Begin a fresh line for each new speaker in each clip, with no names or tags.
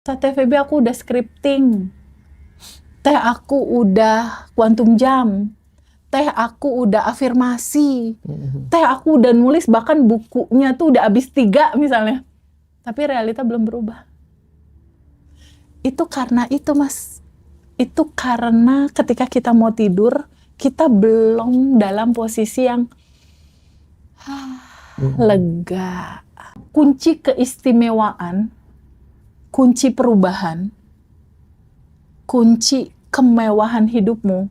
Saat TVB aku udah scripting. Teh aku udah quantum jam. Teh aku udah afirmasi. Teh aku udah nulis, bahkan bukunya tuh udah habis 3 misalnya. Tapi realita belum berubah. Itu karena itu, Mas. Itu karena ketika kita mau tidur, kita belum dalam posisi yang lega. Kunci keistimewaan, kunci perubahan, kunci kemewahan hidupmu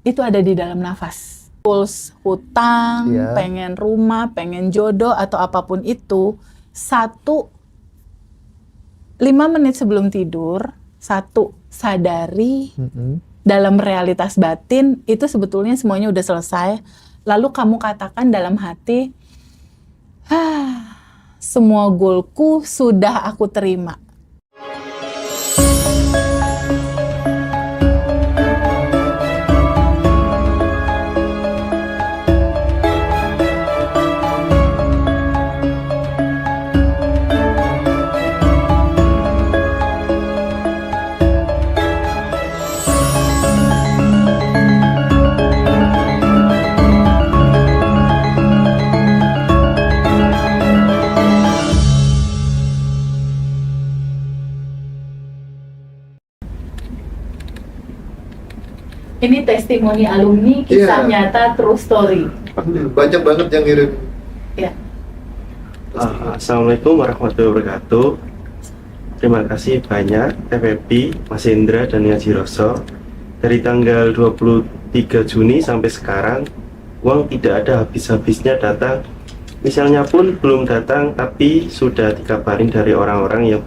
itu ada di dalam nafas. Goals, hutang, pengen rumah, pengen jodoh atau apapun itu, 5 menit sebelum tidur, sadari dalam realitas batin itu sebetulnya semuanya udah selesai. Lalu kamu katakan dalam hati, semua goalku sudah aku terima. Ini testimoni alumni, kisah nyata, true story.
Banyak banget yang ngirim.
Ya.
Assalamualaikum warahmatullahi wabarakatuh. Terima kasih banyak TVB, Mas Hendra dan Yaji Roso. Dari tanggal 23 Juni sampai sekarang, uang tidak ada habis-habisnya datang. Misalnya pun belum datang, tapi sudah dikabarin dari orang-orang yang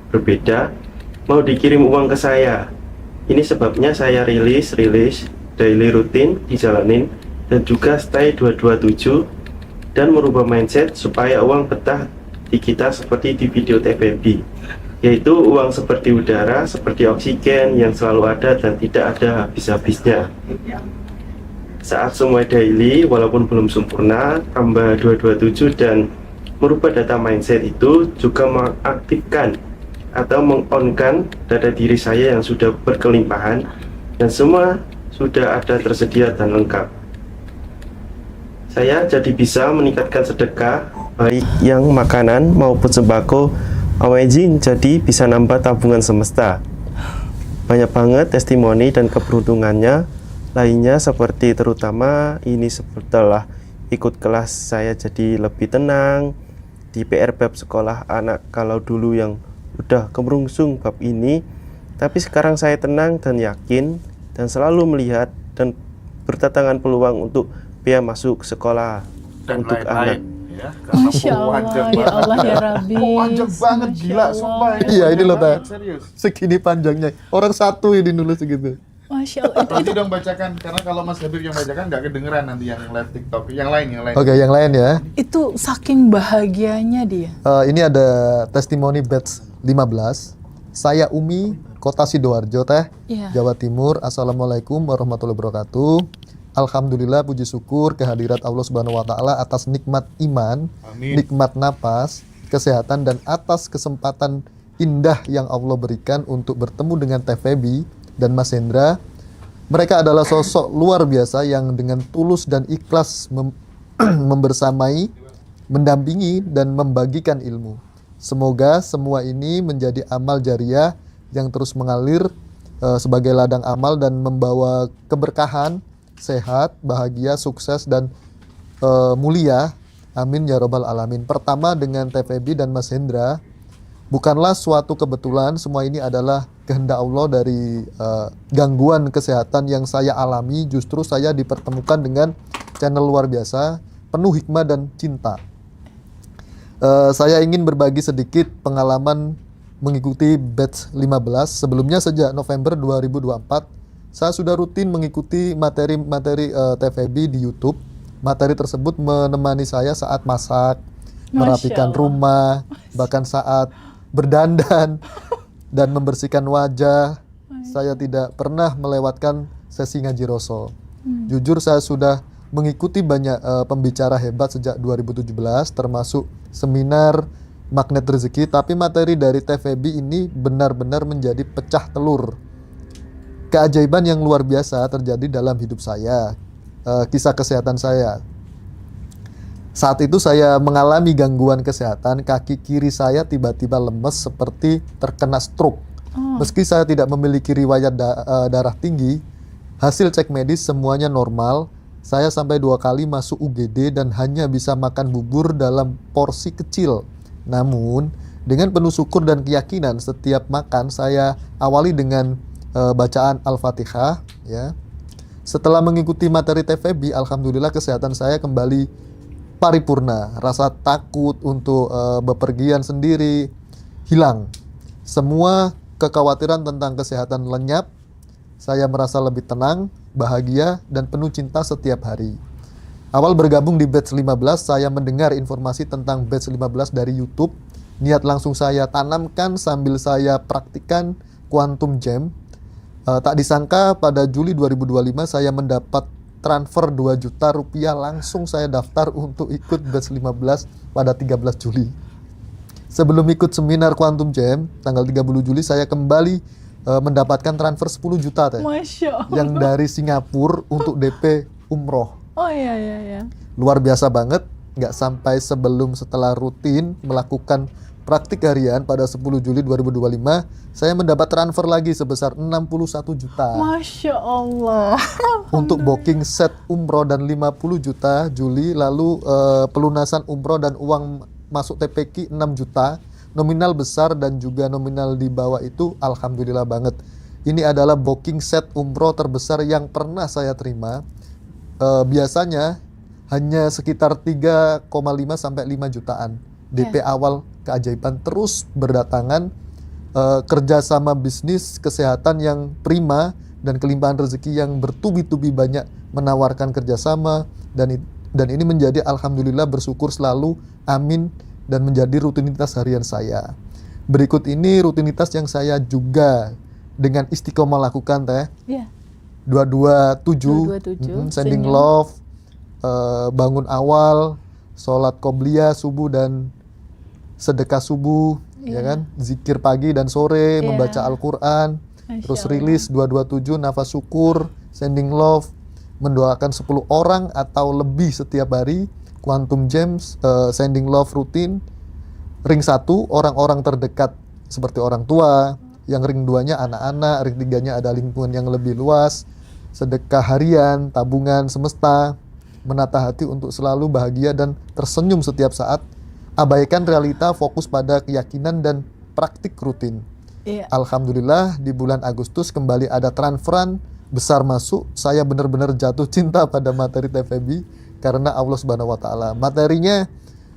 berbeda, mau dikirim uang ke saya. Ini sebabnya saya rilis daily rutin dijalanin dan juga stay 227 dan merubah mindset supaya uang betah di kita seperti di video TVB, yaitu uang seperti udara, seperti oksigen yang selalu ada dan tidak ada habis-habisnya. Saat semua daily walaupun belum sempurna, tambah 227 dan merubah data mindset itu juga mengaktifkan atau meng-on-kan data diri saya yang sudah berkelimpahan dan semua sudah ada tersedia dan lengkap. Saya jadi bisa meningkatkan sedekah baik yang makanan maupun sembako. Amazing, jadi bisa nambah tabungan semesta. Banyak banget testimoni dan keberuntungannya lainnya, seperti terutama ini setelah ikut kelas saya jadi lebih tenang di PR bab sekolah anak. Kalau dulu yang udah kemerungsung bab ini, tapi sekarang saya tenang dan yakin dan selalu melihat dan berdatangan peluang untuk biaya masuk sekolah dan untuk anak.
Ya,
Masya Allah, ya Allah ya Rabbi.
Panjang banget, gila, sumpah. Iya, ini loh, Teh. Segini panjangnya. Orang satu ini nulis segitu.
Masya Allah.
Nanti dong bacakan, karena kalau Mas Habib yang bacakan nggak kedengeran nanti yang live TikTok. Yang lain.
Oke, yang lain ya.
Itu saking bahagianya dia.
Ini ada testimoni batch 15. Saya Umi, Kota Sidoarjo, Teh, Jawa Timur. Assalamualaikum warahmatullahi wabarakatuh. Alhamdulillah, puji syukur kehadirat Allah Subhanahu wa taala atas nikmat iman, nikmat napas, kesehatan dan atas kesempatan indah yang Allah berikan untuk bertemu dengan TVB dan Mas Hendra. Mereka adalah sosok luar biasa yang dengan tulus dan ikhlas membersamai, mendampingi dan membagikan ilmu. Semoga semua ini menjadi amal jariah yang terus mengalir sebagai ladang amal dan membawa keberkahan, sehat, bahagia, sukses dan mulia. Amin ya robbal alamin. Pertama, dengan TVB dan Mas Hendra, bukanlah suatu kebetulan. Semua ini adalah kehendak Allah. Dari gangguan kesehatan yang saya alami, justru saya dipertemukan dengan channel luar biasa, penuh hikmah dan cinta. Saya ingin berbagi sedikit pengalaman mengikuti batch 15. Sebelumnya sejak November 2024, saya sudah rutin mengikuti materi-materi TVB di YouTube. Materi tersebut menemani saya saat masak, merapikan rumah, bahkan saat berdandan dan membersihkan wajah. Saya tidak pernah melewatkan sesi ngaji Roso. Jujur saya sudah mengikuti banyak pembicara hebat sejak 2017, termasuk seminar magnet rezeki, tapi materi dari Teh Feby ini benar-benar menjadi pecah telur. Keajaiban yang luar biasa terjadi dalam hidup saya, kisah kesehatan saya. Saat itu saya mengalami gangguan kesehatan, kaki kiri saya tiba-tiba lemes seperti terkena stroke. Meski saya tidak memiliki riwayat darah tinggi, hasil cek medis semuanya normal. Saya sampai 2 kali masuk UGD dan hanya bisa makan bubur dalam porsi kecil. Namun, dengan penuh syukur dan keyakinan setiap makan saya awali dengan bacaan Al-Fatihah, ya. Setelah mengikuti materi Teh Feby, alhamdulillah kesehatan saya kembali paripurna. Rasa takut untuk bepergian sendiri hilang. Semua kekhawatiran tentang kesehatan lenyap. Saya merasa lebih tenang, bahagia, dan penuh cinta setiap hari. Awal bergabung di batch 15, saya mendengar informasi tentang batch 15 dari YouTube. Niat langsung saya tanamkan sambil saya praktikkan Quantum Jam. Tak disangka pada Juli 2025 saya mendapat transfer 2 juta rupiah, langsung saya daftar untuk ikut batch 15 pada 13 Juli. Sebelum ikut seminar Quantum Jam, tanggal 30 Juli saya kembali mendapatkan transfer 10 juta Teh.
Masya Allah.
Yang dari Singapura untuk DP umroh.
Oh iya.
Luar biasa banget, nggak sampai setelah rutin melakukan praktik harian pada 10 Juli 2025, saya mendapat transfer lagi sebesar 61 juta.
Masya Allah.
Untuk booking set umroh dan 50 juta Juli, lalu pelunasan umroh dan uang masuk TPQ 6 juta, nominal besar dan juga nominal di bawah itu, alhamdulillah banget. Ini adalah booking set umroh terbesar yang pernah saya terima. Biasanya hanya sekitar 3,5 sampai 5 jutaan. DP awal keajaiban terus berdatangan, kerjasama bisnis kesehatan yang prima dan kelimpahan rezeki yang bertubi-tubi banyak menawarkan kerjasama, dan ini menjadi alhamdulillah bersyukur selalu, amin, dan menjadi rutinitas harian saya. Berikut ini rutinitas yang saya juga dengan istiqomah lakukan Teh.
Iya.
227, sending love, bangun awal, sholat qobliyah subuh dan sedekah subuh, ya kan, zikir pagi dan sore, membaca Al-Quran, terus rilis 227, nafas syukur, sending love, mendoakan 10 orang atau lebih setiap hari, Quantum James, sending love rutin, ring 1 orang-orang terdekat seperti orang tua, yang ring 2-nya anak-anak, ring 3-nya ada lingkungan yang lebih luas, sedekah harian, tabungan semesta, menata hati untuk selalu bahagia dan tersenyum setiap saat, abaikan realita, fokus pada keyakinan dan praktik rutin. Alhamdulillah di bulan Agustus kembali ada transferan besar masuk. Saya benar-benar jatuh cinta pada materi Teh Feby karena Allah Subhanahu wa taala. Materinya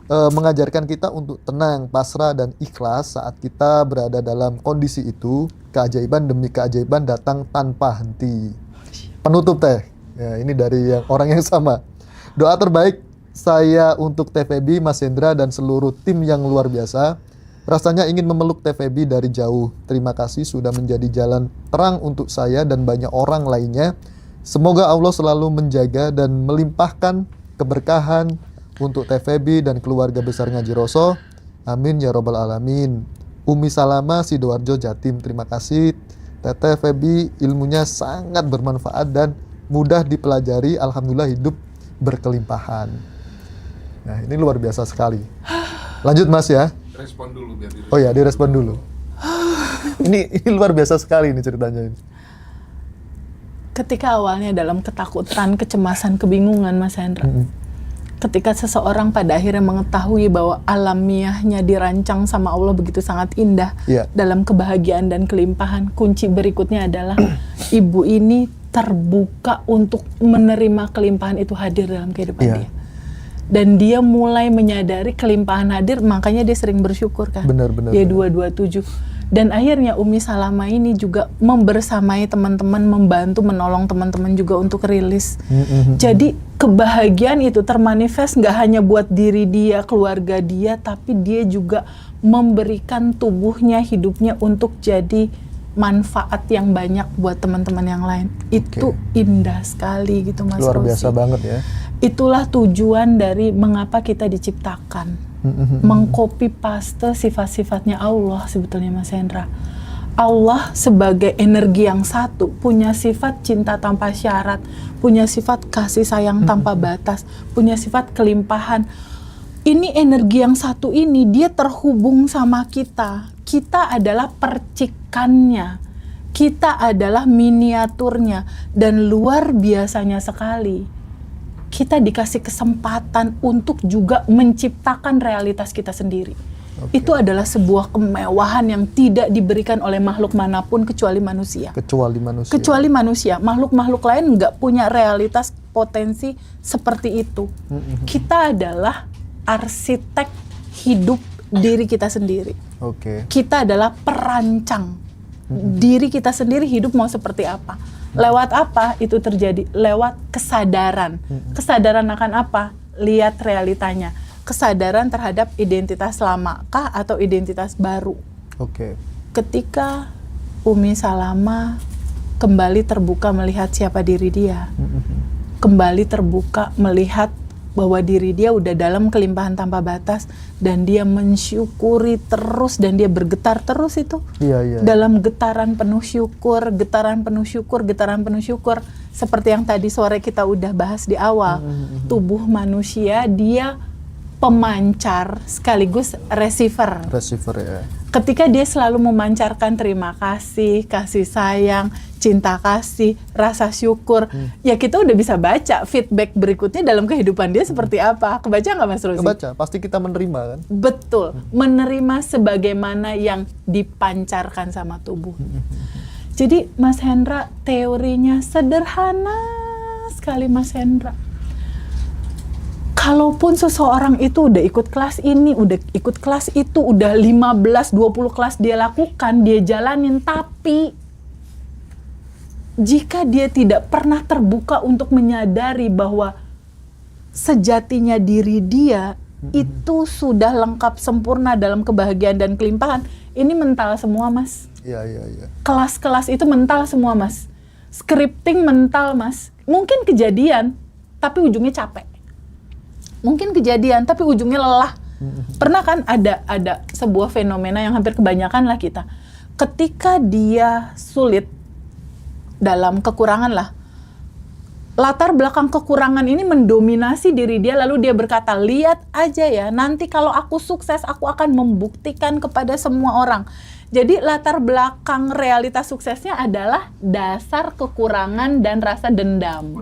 mengajarkan kita untuk tenang, pasrah dan ikhlas saat kita berada dalam kondisi itu. Keajaiban demi keajaiban datang tanpa henti. Penutup Teh. Ya, ini dari orang yang sama. Doa terbaik saya untuk Teh Feby, Mas Hendra, dan seluruh tim yang luar biasa. Rasanya ingin memeluk Teh Feby dari jauh. Terima kasih sudah menjadi jalan terang untuk saya dan banyak orang lainnya. Semoga Allah selalu menjaga dan melimpahkan keberkahan untuk Teh Feby dan keluarga besar Ngaji Roso. Amin ya robbal alamin. Umi Salama, Sidoarjo, Jatim. Terima kasih Teh Feby, ilmunya sangat bermanfaat dan mudah dipelajari. Alhamdulillah hidup berkelimpahan. Nah, ini luar biasa sekali. Lanjut Mas ya.
Respon dulu biar direspon.
Oh ya, direspon dulu. ini luar biasa sekali ini ceritanya.
Ketika awalnya dalam ketakutan, kecemasan, kebingungan Mas Hendra. Ketika seseorang pada akhirnya mengetahui bahwa alamiahnya dirancang sama Allah begitu sangat indah, dalam kebahagiaan dan kelimpahan, kunci berikutnya adalah ibu ini terbuka untuk menerima kelimpahan itu hadir dalam kehidupan dia. Dan dia mulai menyadari kelimpahan hadir, makanya dia sering bersyukur kan.
Benar.
Dia 227. Dan akhirnya Umi Salama ini juga membersamai teman-teman, membantu, menolong teman-teman juga untuk rilis. Jadi kebahagiaan itu termanifest nggak hanya buat diri dia, keluarga dia, tapi dia juga memberikan tubuhnya, hidupnya untuk jadi manfaat yang banyak buat teman-teman yang lain. Itu indah sekali gitu Mas
Luar
Rosi.
biasa banget ya.
Itulah tujuan dari mengapa kita diciptakan. mengcopy paste sifat-sifatnya Allah sebetulnya Mas Hendra. Allah sebagai energi yang satu punya sifat cinta tanpa syarat, punya sifat kasih sayang tanpa batas, punya sifat kelimpahan. Ini energi yang satu ini dia terhubung sama kita. Kita adalah percikannya. Kita adalah miniaturnya dan luar biasanya sekali. Kita dikasih kesempatan untuk juga menciptakan realitas kita sendiri. Itu adalah sebuah kemewahan yang tidak diberikan oleh makhluk manapun kecuali manusia. Kecuali manusia. Makhluk-makhluk lain nggak punya realitas potensi seperti itu. Kita adalah arsitek hidup diri kita sendiri. Kita adalah perancang diri kita sendiri hidup mau seperti apa. Lewat apa itu terjadi? Lewat kesadaran. Kesadaran akan apa? Lihat realitanya. Kesadaran terhadap identitas lama kah atau identitas baru. Ketika Umi Salama kembali terbuka melihat siapa diri dia. Kembali terbuka melihat bahwa diri dia udah dalam kelimpahan tanpa batas dan dia mensyukuri terus dan dia bergetar terus itu. Dalam getaran penuh syukur, getaran penuh syukur, getaran penuh syukur. Seperti yang tadi sore kita udah bahas di awal. Tubuh manusia dia pemancar sekaligus receiver.
Ya.
Ketika dia selalu memancarkan terima kasih, kasih sayang, cinta kasih, rasa syukur, ya kita udah bisa baca feedback berikutnya dalam kehidupan dia seperti apa. Kebaca nggak Mas Rozi?
Kebaca, pasti kita menerima kan?
Betul, menerima sebagaimana yang dipancarkan sama tubuh. Jadi Mas Hendra teorinya sederhana sekali Mas Hendra. Kalaupun seseorang itu udah ikut kelas ini, udah ikut kelas itu, udah 15-20 kelas dia lakukan, dia jalanin, tapi jika dia tidak pernah terbuka untuk menyadari bahwa sejatinya diri dia itu sudah lengkap sempurna dalam kebahagiaan dan kelimpahan, ini mental semua Mas. Kelas-kelas itu mental semua Mas. Scripting mental Mas. Mungkin kejadian, tapi ujungnya capek. Mungkin kejadian tapi ujungnya lelah. Pernah kan ada sebuah fenomena yang hampir kebanyakan lah kita. Ketika dia sulit dalam kekurangan lah. Latar belakang kekurangan ini mendominasi diri dia lalu dia berkata, "Lihat aja ya, nanti kalau aku sukses aku akan membuktikan kepada semua orang." Jadi latar belakang realitas suksesnya adalah dasar kekurangan dan rasa dendam.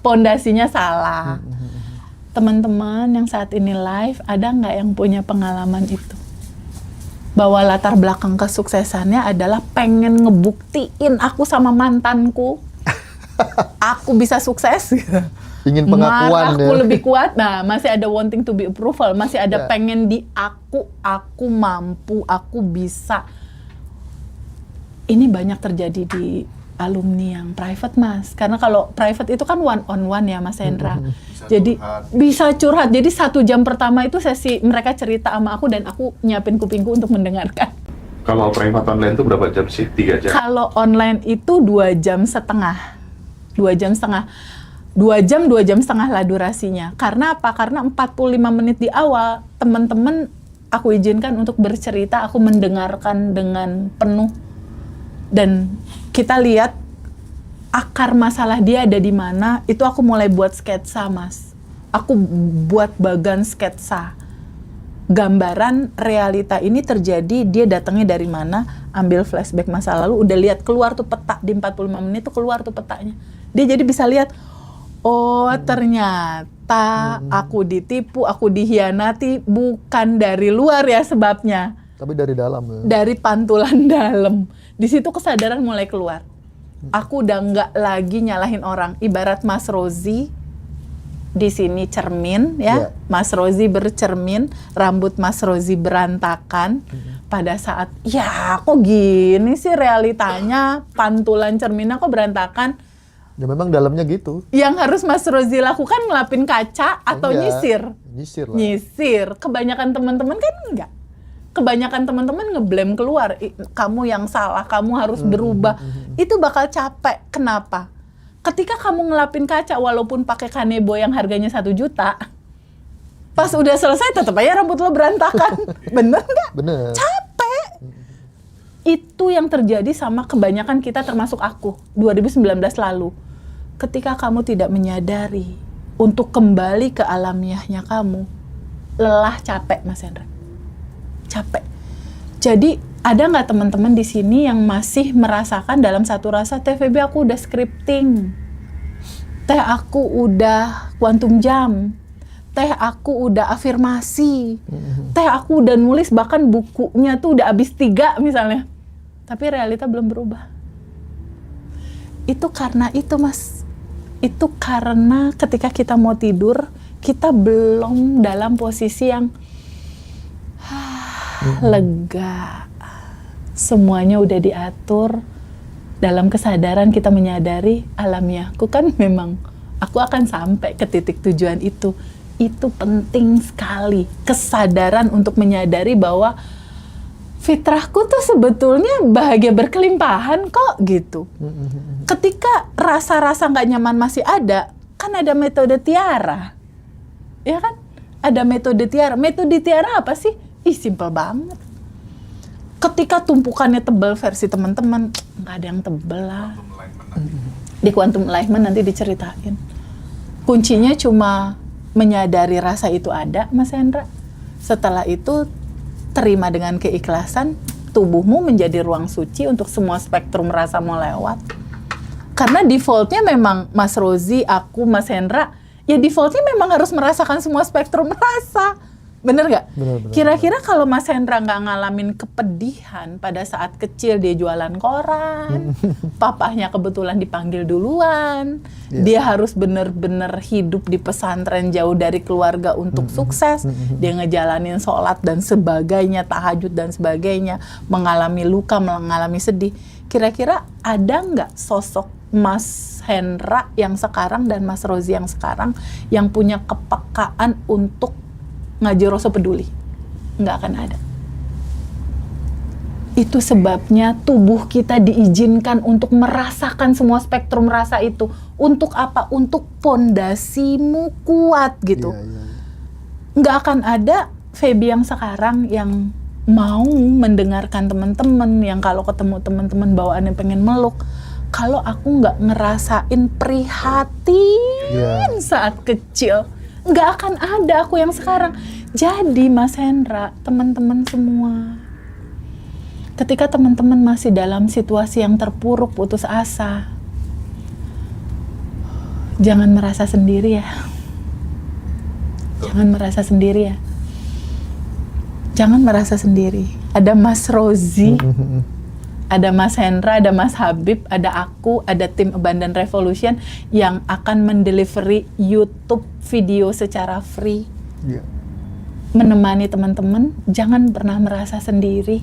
Pondasinya salah. Teman-teman yang saat ini live, ada nggak yang punya pengalaman itu? Bahwa latar belakang kesuksesannya adalah pengen ngebuktiin aku sama mantanku, aku bisa sukses.
Ingin pengakuan
aku lebih kuat. Nah, masih ada wanting to be approval, masih ada pengen di aku mampu, aku bisa. Ini banyak terjadi di alumni yang private Mas, karena kalau private itu kan one on one ya Mas Hendra. Bisa curhat. Jadi 1 jam pertama itu sesi mereka cerita sama aku dan aku nyiapin kupingku untuk mendengarkan.
Kalau private online itu berapa jam sih? 3 jam?
Kalau online itu 2 jam setengah. 2 jam setengah. 2 jam setengah lah durasinya. Karena apa? Karena 45 menit di awal teman-teman aku izinkan untuk bercerita, aku mendengarkan dengan penuh. Dan kita lihat akar masalah dia ada di mana, itu aku mulai buat sketsa Mas. Aku buat bagan sketsa. Gambaran realita ini terjadi, dia datangnya dari mana, ambil flashback masa lalu, udah lihat keluar tuh peta, di 45 menit tuh keluar tuh petanya. Dia jadi bisa lihat, oh ternyata aku ditipu, aku dihianati, bukan dari luar ya sebabnya.
Tapi dari dalam ya.
Dari pantulan dalam. Di situ kesadaran mulai keluar. Aku udah nggak lagi nyalahin orang. Ibarat Mas Rozi di sini cermin ya. Mas Rozi bercermin, rambut Mas Rozi berantakan. Pada saat ya kok gini sih realitanya, pantulan cerminnya kok berantakan.
Ya memang dalamnya gitu.
Yang harus Mas Rozi lakukan ngelapin kaca atau nyisir.
Nyisir lah.
Nyisir. Kebanyakan teman-teman kan enggak. Kebanyakan teman-teman ngeblame keluar, kamu yang salah, kamu harus berubah. Itu bakal capek. Kenapa? Ketika kamu ngelapin kaca walaupun pakai kanebo yang harganya 1 juta, Pas udah selesai tetap aja rambut lo berantakan. Bener nggak?
Bener.
Capek. Itu yang terjadi sama kebanyakan kita termasuk aku 2019 lalu. Ketika kamu tidak menyadari untuk kembali ke alamiahnya kamu, lelah, capek, Mas Hendra. Capek. Jadi ada nggak teman-teman di sini yang masih merasakan dalam satu rasa, TVB aku udah scripting, teh aku udah quantum jam, teh aku udah afirmasi, teh aku udah nulis bahkan bukunya tuh udah habis 3 misalnya. Tapi realita belum berubah. Itu karena itu, Mas. Itu karena ketika kita mau tidur, kita belum dalam posisi yang lega. Semuanya udah diatur. Dalam kesadaran kita menyadari alamiahku kan memang aku akan sampai ke titik tujuan itu. Itu penting sekali. Kesadaran untuk menyadari bahwa fitrahku tuh sebetulnya bahagia berkelimpahan kok gitu. Ketika rasa-rasa nggak nyaman masih ada, kan ada metode tiara, ya kan? Ada metode tiara. Metode tiara apa sih? Simple banget. Ketika tumpukannya tebal versi teman-teman, nggak ada yang tebal lah. Di Quantum Enlightenment nanti diceritain. Kuncinya cuma menyadari rasa itu ada, Mas Hendra. Setelah itu terima dengan keikhlasan, tubuhmu menjadi ruang suci untuk semua spektrum rasa mau lewat. Karena defaultnya memang Mas Rozi, aku, Mas Hendra, ya defaultnya memang harus merasakan semua spektrum rasa. Bener nggak?
Bener.
Kira-kira kalau Mas Hendra nggak ngalamin kepedihan pada saat kecil dia jualan koran, papahnya kebetulan dipanggil duluan, dia harus bener-bener hidup di pesantren jauh dari keluarga untuk sukses, dia ngejalanin sholat dan sebagainya, tahajud dan sebagainya, mengalami luka, mengalami sedih. Kira-kira ada nggak sosok Mas Hendra yang sekarang dan Mas Rozi yang sekarang yang punya kepekaan untuk ngaji Roso peduli? Nggak akan ada. Itu sebabnya tubuh kita diizinkan untuk merasakan semua spektrum rasa itu. Untuk apa? Untuk pondasimu kuat gitu. Nggak akan ada Feby yang sekarang yang mau mendengarkan teman-teman, yang kalau ketemu teman-teman bawaannya pengen meluk. Kalau aku nggak ngerasain prihatin saat kecil, nggak akan ada aku yang sekarang. Jadi Mas Hendra, teman-teman semua, ketika teman-teman masih dalam situasi yang terpuruk, putus asa, jangan merasa sendiri ya. Jangan merasa sendiri ya. Jangan merasa sendiri. Ada Mas Rozi, ada Mas Hendra, ada Mas Habib, ada aku, ada tim Abundant Revolution yang akan mendelivery YouTube video secara free. Menemani teman-teman, jangan pernah merasa sendiri.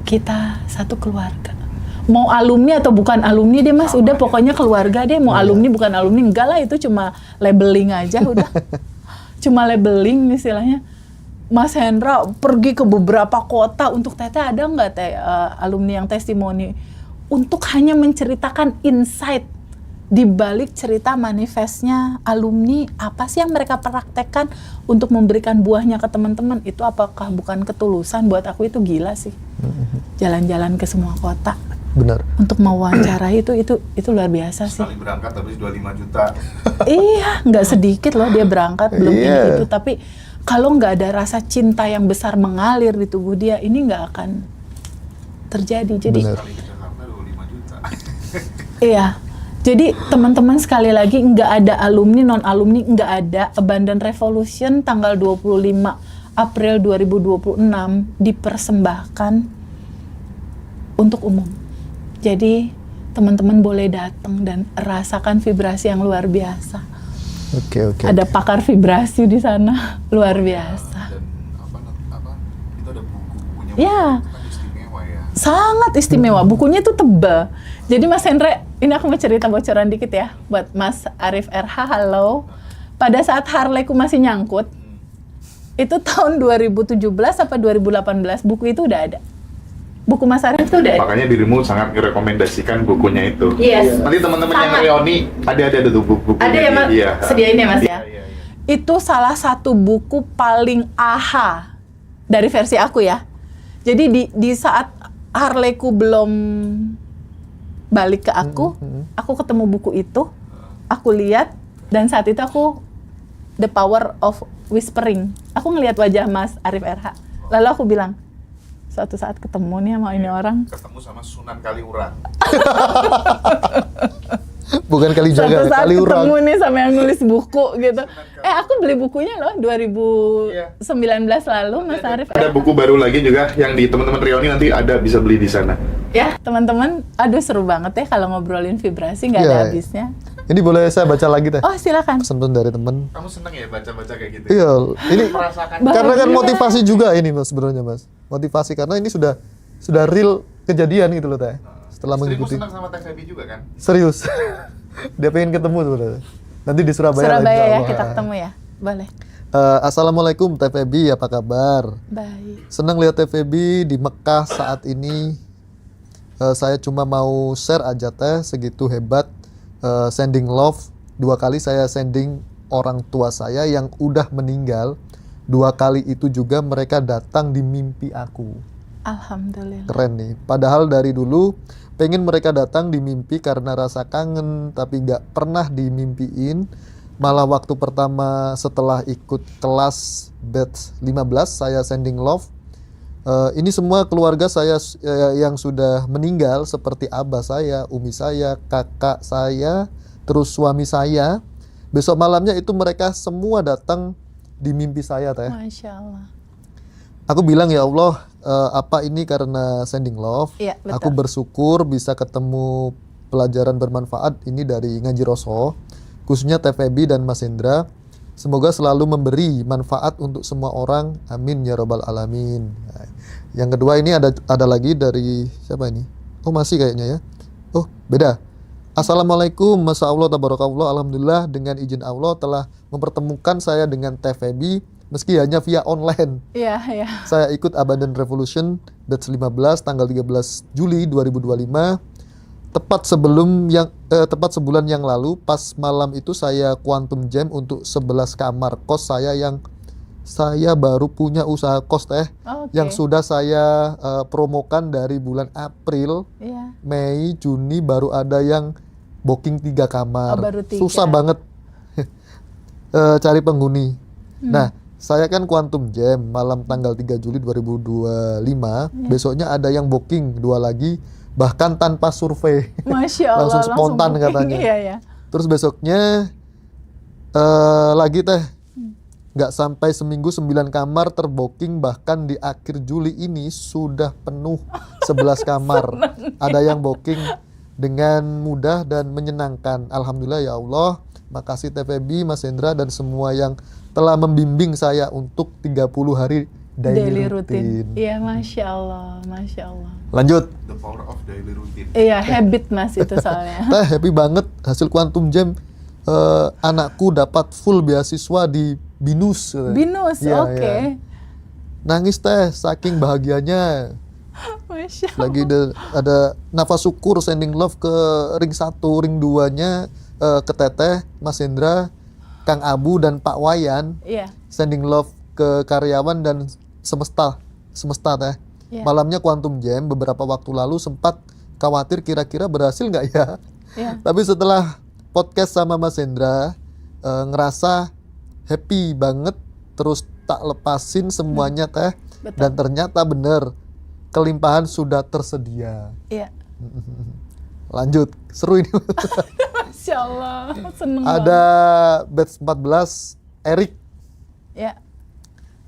Kita satu keluarga. Mau alumni atau bukan alumni deh Mas, udah pokoknya keluarga deh. Mau alumni bukan alumni, enggak lah, itu cuma labeling aja udah. Cuma labeling istilahnya. Mas Hendra pergi ke beberapa kota untuk Teteh, ada nggak alumni yang testimoni untuk hanya menceritakan insight di balik cerita manifestnya alumni, apa sih yang mereka praktekkan untuk memberikan buahnya ke teman-teman. Itu apakah bukan ketulusan? Buat aku itu gila sih. Jalan-jalan ke semua kota.
Benar.
Untuk mewawancarai itu luar biasa sih.
Sekali berangkat habis 25 juta.
Iya, nggak sedikit loh dia berangkat, belum ini itu, tapi kalau nggak ada rasa cinta yang besar mengalir di tubuh dia, ini nggak akan terjadi. Jadi,
Sekali ke Jakarta 25 juta.
iya. Jadi teman-teman sekali lagi, nggak ada alumni, non-alumni, nggak ada. Abundant Revolution tanggal 25 April 2026 dipersembahkan untuk umum. Jadi teman-teman boleh datang dan rasakan vibrasi yang luar biasa.
Oke.
Ada pakar vibrasi di sana, luar biasa.
Dan itu ada buku-bukunya.
Ya.
Kan istimewa ya.
Sangat istimewa, bukunya tuh tebal. Jadi Mas Hendra, ini aku mau cerita bocoran dikit ya buat Mas Arif RH, halo. Pada saat Harley-ku masih nyangkut, itu tahun 2017 apa 2018, buku itu udah ada. Buku Mas Arif itu udah ada.
Makanya dirimu sangat merekomendasikan bukunya itu.
Yes.
Nanti teman-teman yang
Sangat.
reuni ada tuh buku-buku.
Ada ya Mas, sediain ya Mas ya.
Iya.
Itu salah satu buku paling aha dari versi aku ya. Jadi di saat Harleyku belum balik ke aku ketemu buku itu, aku lihat, dan saat itu aku The Power of Whispering. Aku ngelihat wajah Mas Arif RH. Lalu aku bilang, suatu saat ketemu nih sama ini orang.
Ketemu sama Sunan Kaliurang.
Bukan kali
Suatu
jaga,
saat
kali urang.
ketemu nih sama yang nulis buku gitu. Aku beli bukunya loh 2019 lalu, Mas Arif.
Ada buku baru lagi juga yang di teman-teman Rioni nanti ada, bisa beli di sana.
Ya, teman-teman, aduh seru banget ya kalau ngobrolin vibrasi, nggak ada
Iya.
habisnya.
Ini boleh saya baca lagi teh?
Oh, silakan.
Pesan dari teman.
Kamu seneng ya baca-baca kayak gitu?
Iya, ini
Merasakan.
karena kan
Bahagia.
motivasi juga ini Mas sebenarnya Mas. Motivasi karena ini sudah real kejadian gitu loh teh. Setelah
Istrimu
mengikuti.
senang sama Teh Febi juga kan?
Serius. Dia pengen ketemu sebenarnya. Nanti di Surabaya.
Surabaya
insya
ya,
Allah.
kita ketemu ya. Boleh.
Assalamualaikum Teh Febi, apa kabar?
Baik.
Senang lihat Teh Febi di Mekah saat ini. Saya cuma mau share aja teh, segitu hebat sending love. 2 kali saya sending orang tua saya yang udah meninggal. 2 kali itu juga mereka datang di mimpi aku.
Alhamdulillah.
Keren nih. Padahal dari dulu pengen mereka datang di mimpi karena rasa kangen, tapi nggak pernah dimimpiin. Malah waktu pertama setelah ikut kelas batch 15 saya sending love. Ini semua keluarga saya yang sudah meninggal, seperti abah saya, umi saya, kakak saya, terus suami saya. Besok malamnya itu mereka semua datang di mimpi saya teh.
Masya Allah.
Aku bilang ya Allah, apa ini karena sending love?
Iya, betul.
Aku bersyukur bisa ketemu pelajaran bermanfaat ini dari Ngaji Roso, khususnya Teh Febi dan Mas Hendra. Semoga selalu memberi manfaat untuk semua orang. Amin ya robbal alamin. Nah, yang kedua ini ada lagi dari siapa ini? Oh masih kayaknya ya. Oh beda. Assalamualaikum, Masya Allah, tabarakallah, alhamdulillah dengan izin Allah telah mempertemukan saya dengan Teh Febi meski hanya via online.
Iya, iya.
Saya ikut Abundant Revolution batch 15 tanggal 13 Juli 2025. Tepat sebulan yang lalu, pas malam itu saya quantum jam untuk 11 kamar kos saya yang saya baru punya usaha kos teh,
Oke.
yang sudah saya promokan dari bulan April,
Iya.
Mei, Juni baru ada yang booking 3 kamar.
Oh, baru 3.
Susah banget cari penghuni. Nah, saya kan quantum jam malam tanggal 3 Juli 2025. Besoknya ada yang booking 2 lagi, bahkan tanpa survei.
Masya Allah.
Langsung spontan
booking.
katanya.
Iya, iya.
Terus besoknya lagi teh, nggak sampai seminggu 9 kamar terbooking, bahkan di akhir Juli ini sudah penuh 11 kamar. Ada yang booking dengan mudah dan menyenangkan. Alhamdulillah ya Allah. Makasih Teh Febi, Mas Hendra dan semua yang telah membimbing saya untuk 30 hari daily routine.
Iya, Masya Allah. Masya Allah.
Lanjut.
The power of daily routine.
Iya, habit Mas itu soalnya.
Teh happy banget hasil quantum jam. Anakku dapat full beasiswa di BINUS.
Binus,
Iya,
oke.
iya. Nangis teh saking bahagianya.
Masya Allah.
Lagi ada nafas syukur sending love ke ring 1, ring 2-nya ke Teteh, Mas Hendra, Kang Abu dan Pak Wayan.
Iya.
Sending love ke karyawan dan semesta teh.
Iya.
Malamnya quantum jam beberapa waktu lalu sempat khawatir kira-kira berhasil nggak ya.
Iya.
Tapi setelah podcast sama Mas Hendra, ngerasa happy banget, terus tak lepasin semuanya teh.
Betul.
Dan ternyata bener, kelimpahan sudah tersedia.
Iya.
Lanjut, seru ini.
Masya Allah. Seneng
Ada batch 14, Erik.
banget. Ya.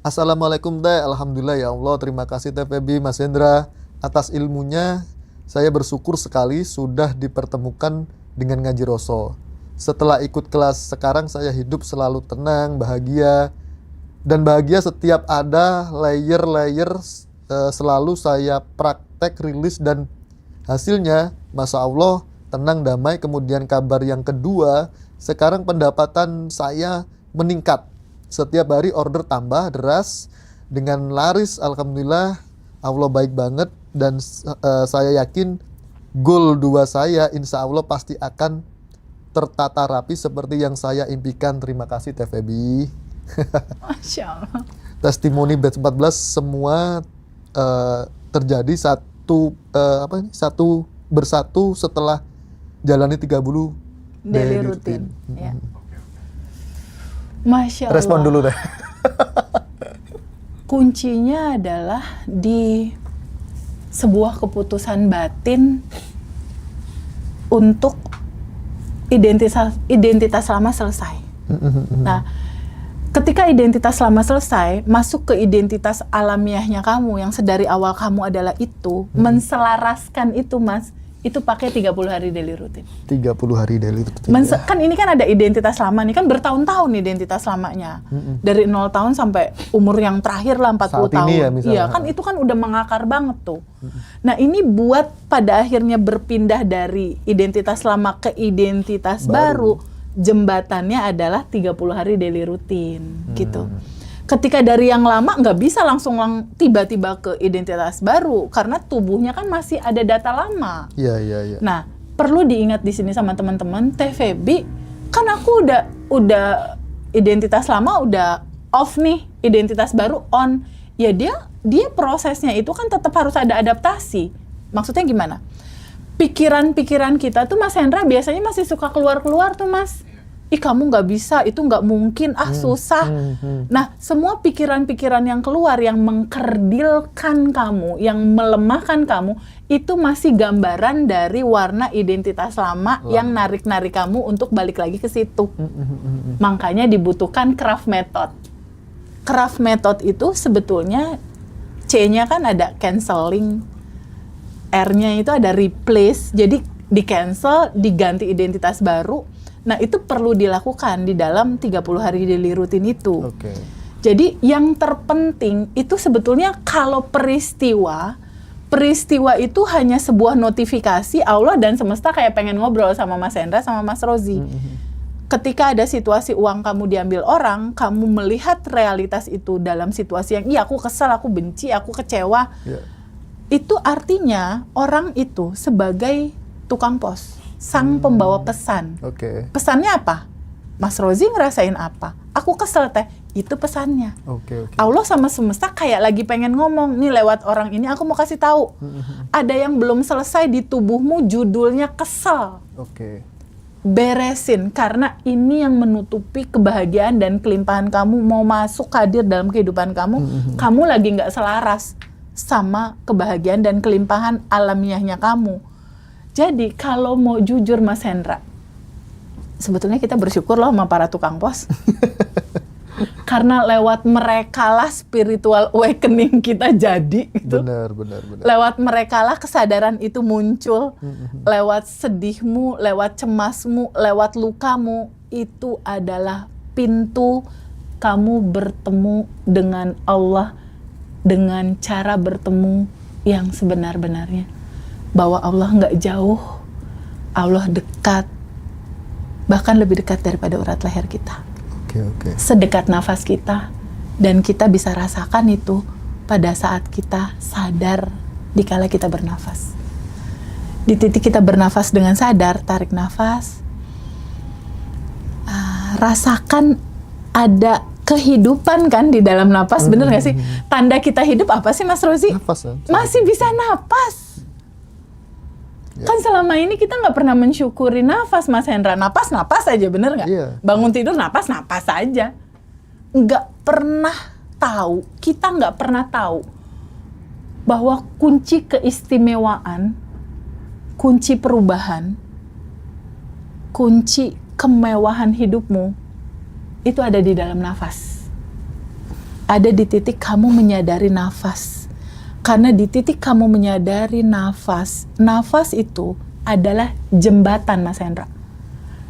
Assalamualaikum teh, alhamdulillah ya Allah, terima kasih Teh Febi, Mas Hendra atas ilmunya. Saya bersyukur sekali sudah dipertemukan dengan Ngaji Roso. Setelah ikut kelas sekarang saya hidup selalu tenang, bahagia, dan bahagia setiap ada layer-layer selalu saya praktek rilis dan hasilnya Masya Allah tenang damai. Kemudian kabar yang kedua, sekarang pendapatan saya meningkat. Setiap hari order tambah deras dengan laris, alhamdulillah Allah baik banget. Dan saya yakin goal 2 saya insya Allah pasti akan tertata rapi seperti yang saya impikan. Terima kasih Teh Feby.
Masya Allah.
Testimoni batch 14 semua terjadi satu bersatu setelah jalani 30
Daily rutin. Ya. Masya Allah.
Respon dulu deh.
Kuncinya adalah di sebuah keputusan batin untuk identitas lama selesai. Nah, ketika identitas lama selesai, masuk ke identitas alamiahnya kamu yang sedari awal kamu adalah itu, menselaraskan itu, Mas, itu pakai 30 hari daily rutin.
30 hari daily rutin.
Kan ini kan ada identitas lama nih, kan bertahun-tahun identitas lamanya. Dari 0 tahun sampai umur yang terakhir lah 40
Saat
tahun.
ini ya misalnya.
Iya, kan itu kan udah mengakar banget tuh. Nah, ini buat pada akhirnya berpindah dari identitas lama ke identitas baru, jembatannya adalah 30 hari daily rutin gitu. Ketika dari yang lama nggak bisa langsung tiba-tiba ke identitas baru karena tubuhnya kan masih ada data lama.
Iya.
Nah, perlu diingat di sini sama teman-teman, Teh Feby, kan aku udah identitas lama udah off nih, identitas baru on. Ya dia prosesnya itu kan tetap harus ada adaptasi. Maksudnya gimana? Pikiran-pikiran kita tuh Mas Hendra biasanya masih suka keluar-keluar tuh, Mas. Ih, kamu nggak bisa, itu nggak mungkin, susah. Nah, semua pikiran-pikiran yang keluar, yang mengkerdilkan kamu, yang melemahkan kamu, itu masih gambaran dari warna identitas lama yang narik-narik kamu untuk balik lagi ke situ. Makanya dibutuhkan craft method. Craft method itu sebetulnya C-nya kan ada canceling, R-nya itu ada replace, jadi di-cancel, diganti identitas baru. Nah, itu perlu dilakukan di dalam 30 hari daily rutin itu.
Oke.
Jadi yang terpenting itu sebetulnya kalau peristiwa itu hanya sebuah notifikasi Allah dan semesta kayak pengen ngobrol sama Mas Hendra sama Mas Rozi. Ketika ada situasi uang kamu diambil orang, kamu melihat realitas itu dalam situasi yang aku kesal, aku benci, aku kecewa.
Yeah.
Itu artinya orang itu sebagai tukang pos, sang pembawa pesan.
Oke.
Pesannya apa? Mas Rozi ngerasain apa? Aku kesel Teh, itu pesannya.
Oke.
Allah sama semesta kayak lagi pengen ngomong, nih lewat orang ini aku mau kasih tahu. Ada yang belum selesai di tubuhmu, judulnya kesel.
Oke.
Beresin, karena ini yang menutupi kebahagiaan dan kelimpahan kamu mau masuk hadir dalam kehidupan kamu. Kamu lagi nggak selaras sama kebahagiaan dan kelimpahan alamiahnya kamu. Jadi kalau mau jujur Mas Hendra, sebetulnya kita bersyukur loh sama para tukang pos. Karena lewat mereka lah spiritual awakening kita jadi gitu.
Benar.
Lewat mereka lah kesadaran itu muncul. Lewat sedihmu, lewat cemasmu, lewat lukamu, itu adalah pintu kamu bertemu dengan Allah dengan cara bertemu yang sebenar-benarnya. Bahwa Allah nggak jauh, Allah dekat, bahkan lebih dekat daripada urat leher kita.
Oke.
Sedekat nafas kita, dan kita bisa rasakan itu pada saat kita sadar dikala kita bernafas. Di titik kita bernafas dengan sadar, tarik nafas, rasakan ada kehidupan kan di dalam napas, bener nggak sih? Tanda kita hidup apa sih Mas Rozi?
Nafas, ya?
Masih bisa napas. Kan selama ini kita nggak pernah mensyukuri nafas, Mas Hendra. Napas aja, bener nggak?
Iya.
Bangun tidur napas aja. Nggak pernah tahu, kita nggak pernah tahu bahwa kunci keistimewaan, kunci perubahan, kunci kemewahan hidupmu itu ada di dalam nafas. Ada di titik kamu menyadari nafas. Karena di titik kamu menyadari nafas itu adalah jembatan, Mas Hendra.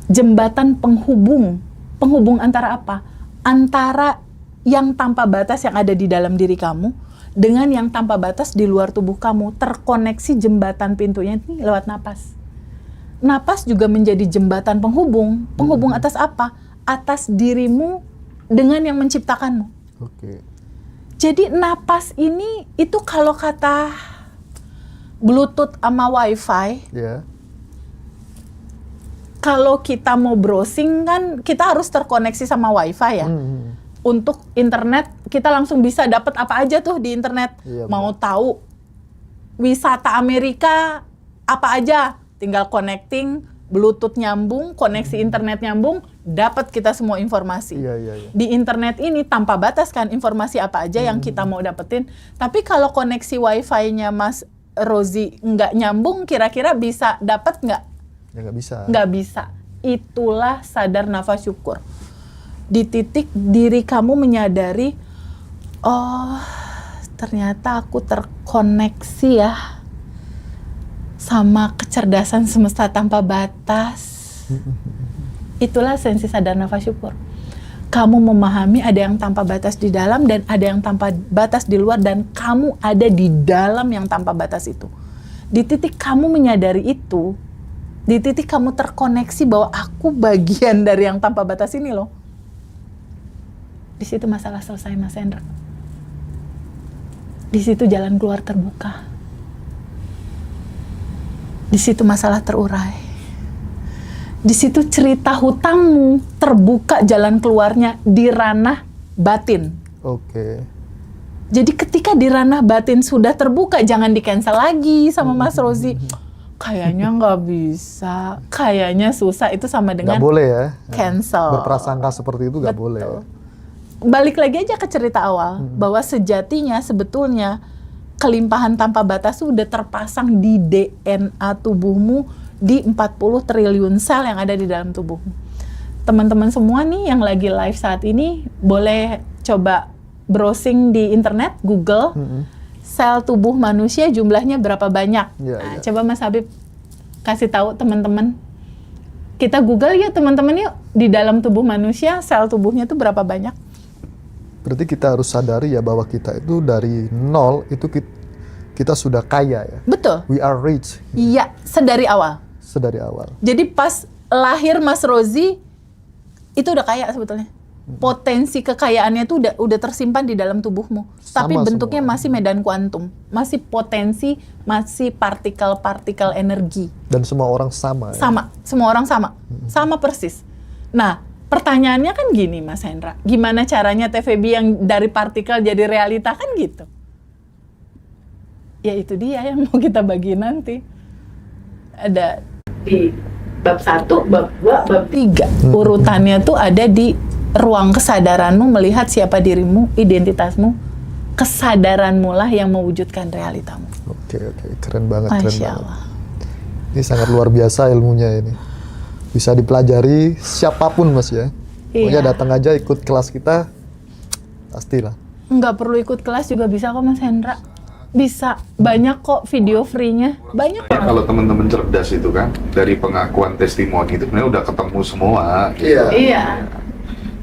Jembatan penghubung. Penghubung antara apa? Antara yang tanpa batas yang ada di dalam diri kamu dengan yang tanpa batas di luar tubuh kamu. Terkoneksi jembatan pintunya ini lewat napas. Napas juga menjadi jembatan penghubung. Penghubung atas apa? Atas dirimu dengan yang menciptakanmu.
Oke.
Jadi napas ini itu kalau kata Bluetooth sama Wi-Fi,
Ya.
kalau kita mau browsing kan kita harus terkoneksi sama wifi ya. Untuk internet kita langsung bisa dapat apa aja tuh di internet.
Iya,
mau tahu wisata Amerika apa aja, tinggal connecting, Bluetooth nyambung, koneksi internet nyambung, dapat kita semua informasi.
Iya.
Di internet ini tanpa batas kan informasi apa aja yang kita mau dapetin. Tapi kalau koneksi wifi-nya Mas Rozi nggak nyambung, kira-kira bisa dapat nggak?
Ya nggak bisa.
Nggak bisa. Itulah sadar nafas syukur. Di titik diri kamu menyadari, oh ternyata aku terkoneksi ya sama kecerdasan semesta tanpa batas. Itulah esensi sadar nafas syukur. Kamu memahami ada yang tanpa batas di dalam dan ada yang tanpa batas di luar, dan kamu ada di dalam yang tanpa batas itu. Di titik kamu menyadari itu, di titik kamu terkoneksi bahwa aku bagian dari yang tanpa batas ini loh. Di situ masalah selesai, Mas Hendra. Di situ jalan keluar terbuka. Di situ masalah terurai. Di situ cerita hutangmu terbuka jalan keluarnya di ranah batin.
Oke.
Jadi ketika di ranah batin sudah terbuka, jangan di-cancel lagi sama Mas Rozi. Kayaknya nggak bisa, kayaknya susah, itu sama dengan
Nggak boleh ya.
cancel.
Berprasangka seperti itu nggak
Betul.
boleh.
Balik lagi aja ke cerita awal, bahwa sejatinya sebetulnya kelimpahan tanpa batas itu udah terpasang di DNA tubuhmu, di 40 triliun sel yang ada di dalam tubuhmu. Teman-teman semua nih yang lagi live saat ini, boleh coba browsing di internet, Google, sel tubuh manusia jumlahnya berapa banyak.
Iya,
Nah,
iya.
coba Mas Habib kasih tahu teman-teman. Kita Google yuk teman-teman yuk, di dalam tubuh manusia sel tubuhnya itu berapa banyak?
Berarti kita harus sadari ya bahwa kita itu dari nol itu kita sudah kaya ya.
Betul.
We are rich
Iya, sedari awal.
sedari awal.
Jadi pas lahir Mas Rozi itu udah kaya sebetulnya. Potensi kekayaannya itu udah tersimpan di dalam tubuhmu.
Sama
Tapi bentuknya
semua.
masih medan kuantum, masih potensi, masih partikel-partikel energi.
Dan semua orang sama ya.
Sama, semua orang sama. Sama persis. Nah, pertanyaannya kan gini Mas Hendra, gimana caranya TVB yang dari partikel jadi realita kan gitu? Ya itu dia yang mau kita bagi nanti. Ada di bab 1, bab 2, bab 3. Urutannya tuh ada di ruang kesadaranmu melihat siapa dirimu, identitasmu. Kesadaranmu lah yang mewujudkan realitamu.
Oke, keren banget, keren
Masya
banget.
Allah.
Ini sangat luar biasa ilmunya ini. Bisa dipelajari siapapun Mas ya. Pokoknya
Iya.
datang aja ikut kelas kita, pastilah.
Nggak perlu ikut kelas juga bisa kok Mas Hendra. Bisa, banyak kok video free-nya. Banyak
Ya, kalau teman-teman cerdas itu kan dari pengakuan testimoni itu sebenarnya udah ketemu semua. Gitu.
Iya.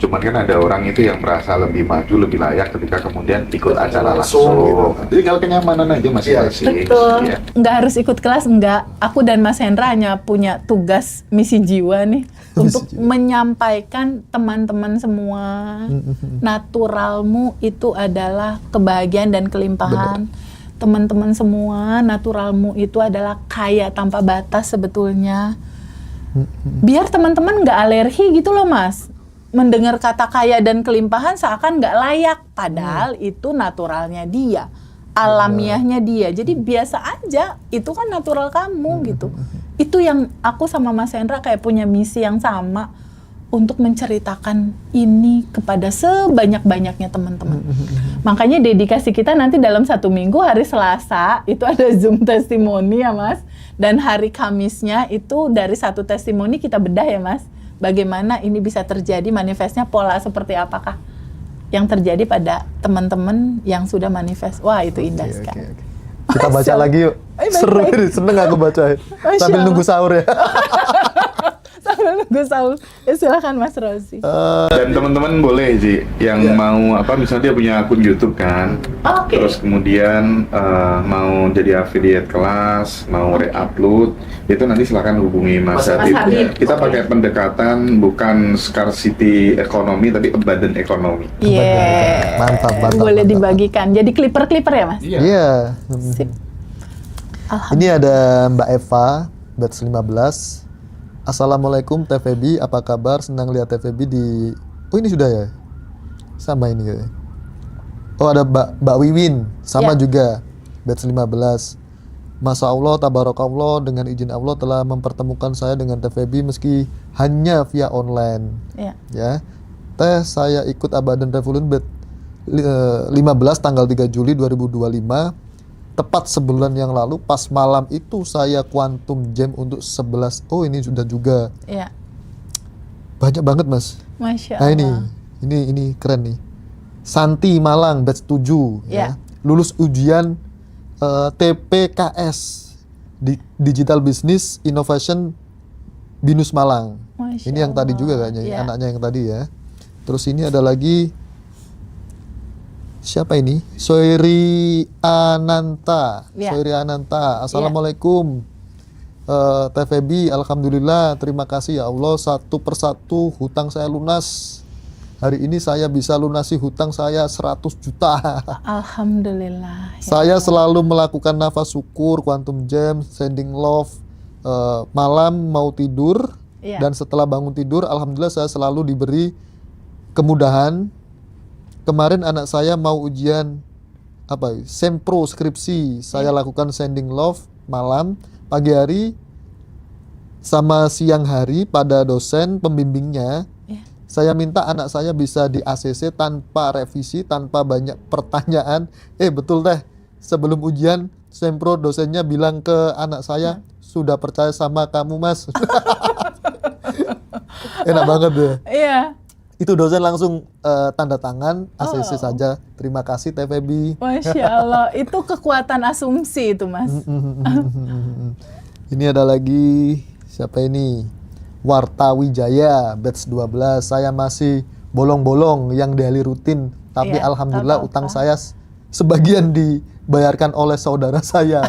Cuman kan ada orang itu yang merasa lebih maju, lebih layak ketika kemudian ikut acara
langsung
langsung.
gitu.
Tinggal kenyamanan aja masing-masing.
Betul.
Iya.
Nggak harus ikut kelas, nggak. Aku dan Mas Hendra hanya punya tugas misi jiwa nih untuk
jiwa.
menyampaikan teman-teman semua naturalmu itu adalah kebahagiaan dan kelimpahan. Teman-teman semua naturalmu itu adalah kaya tanpa batas sebetulnya. Biar teman-teman nggak alergi gitu loh Mas. Mendengar kata kaya dan kelimpahan seakan nggak layak. Padahal itu naturalnya dia. Alamiahnya dia. Jadi biasa aja. Itu kan natural kamu gitu. Itu yang aku sama Mas Hendra kayak punya misi yang sama. Untuk menceritakan ini kepada sebanyak-banyaknya teman-teman. Makanya dedikasi kita nanti dalam 1 minggu hari Selasa itu ada Zoom testimoni ya Mas. Dan hari Kamisnya itu dari 1 testimoni kita bedah ya Mas. Bagaimana ini bisa terjadi, manifestnya pola seperti apakah yang terjadi pada teman-teman yang sudah manifest. Wah itu indah sekali.
Kita baca
Masya
lagi yuk.
Allah.
Seru
Baik-baik.
ini, seneng aku bacain.
Masya
Sambil
Allah.
nunggu sahur ya.
Sambil nunggu sahur. Ya silakan Mas Rozi.
Dan teman-teman boleh Ji, yang mau apa misalnya dia punya akun YouTube kan,
Oke.
terus kemudian mau jadi affiliate kelas, mau re-upload, itu nanti silakan hubungi Mas Habib.
Habib.
Kita
Oke.
pakai pendekatan bukan scarcity ekonomi tapi abundant ekonomi.
Iya.
Mantap, mantap,
Boleh
mantap.
dibagikan. Jadi clipper-clipper ya Mas?
Iya.
Sip.
Ini ada Mbak Eva, batch 15. Assalamualaikum Teh Feby, apa kabar? Senang lihat Teh Feby di... Oh ini sudah ya? Sama ini kayaknya. Oh ada Mbak Wiwin, sama juga, batch 15. Masya Allah, tabarakallah, dengan izin Allah telah mempertemukan saya dengan Teh Feby meski hanya via online. Ya, Teh, saya ikut Abadan Revolution batch 15 tanggal 3 Juli 2025. Tepat sebulan yang lalu, pas malam itu saya Quantum Jam untuk 11. Oh ini sudah juga.
Iya.
Banyak banget mas.
Masya
Nah
Allah.
ini keren nih. Santi Malang batch 7 ya. Lulus ujian TPKS di Digital Business Innovation Binus Malang.
Masya
Ini yang tadi juga kayaknya, anaknya yang tadi ya. Terus ini ada lagi siapa ini? Soiri Ananta. Soiri Ananta. Assalamualaikum. Teh Feby, alhamdulillah, terima kasih ya Allah, satu persatu hutang saya lunas. Hari ini saya bisa lunasi hutang saya 100 juta.
Alhamdulillah.
Saya selalu melakukan nafas syukur, Quantum Jam, sending love, malam mau tidur, dan setelah bangun tidur, alhamdulillah saya selalu diberi kemudahan. Kemarin anak saya mau ujian sempro skripsi, saya lakukan sending love malam, pagi hari, sama siang hari pada dosen pembimbingnya. Saya minta anak saya bisa di ACC tanpa revisi, tanpa banyak pertanyaan. Betul Teh, sebelum ujian sempro dosennya bilang ke anak saya, sudah percaya sama kamu mas. Enak banget deh.
Iya.
Itu dosen langsung tanda tangan ACC saja. Terima kasih Teh Feby.
Masya Allah, itu kekuatan asumsi itu mas.
Ini ada lagi, siapa ini? Warta Wijaya, batch 12. Saya masih bolong-bolong yang daily rutin, tapi alhamdulillah utang saya sebagian dibayarkan oleh saudara saya.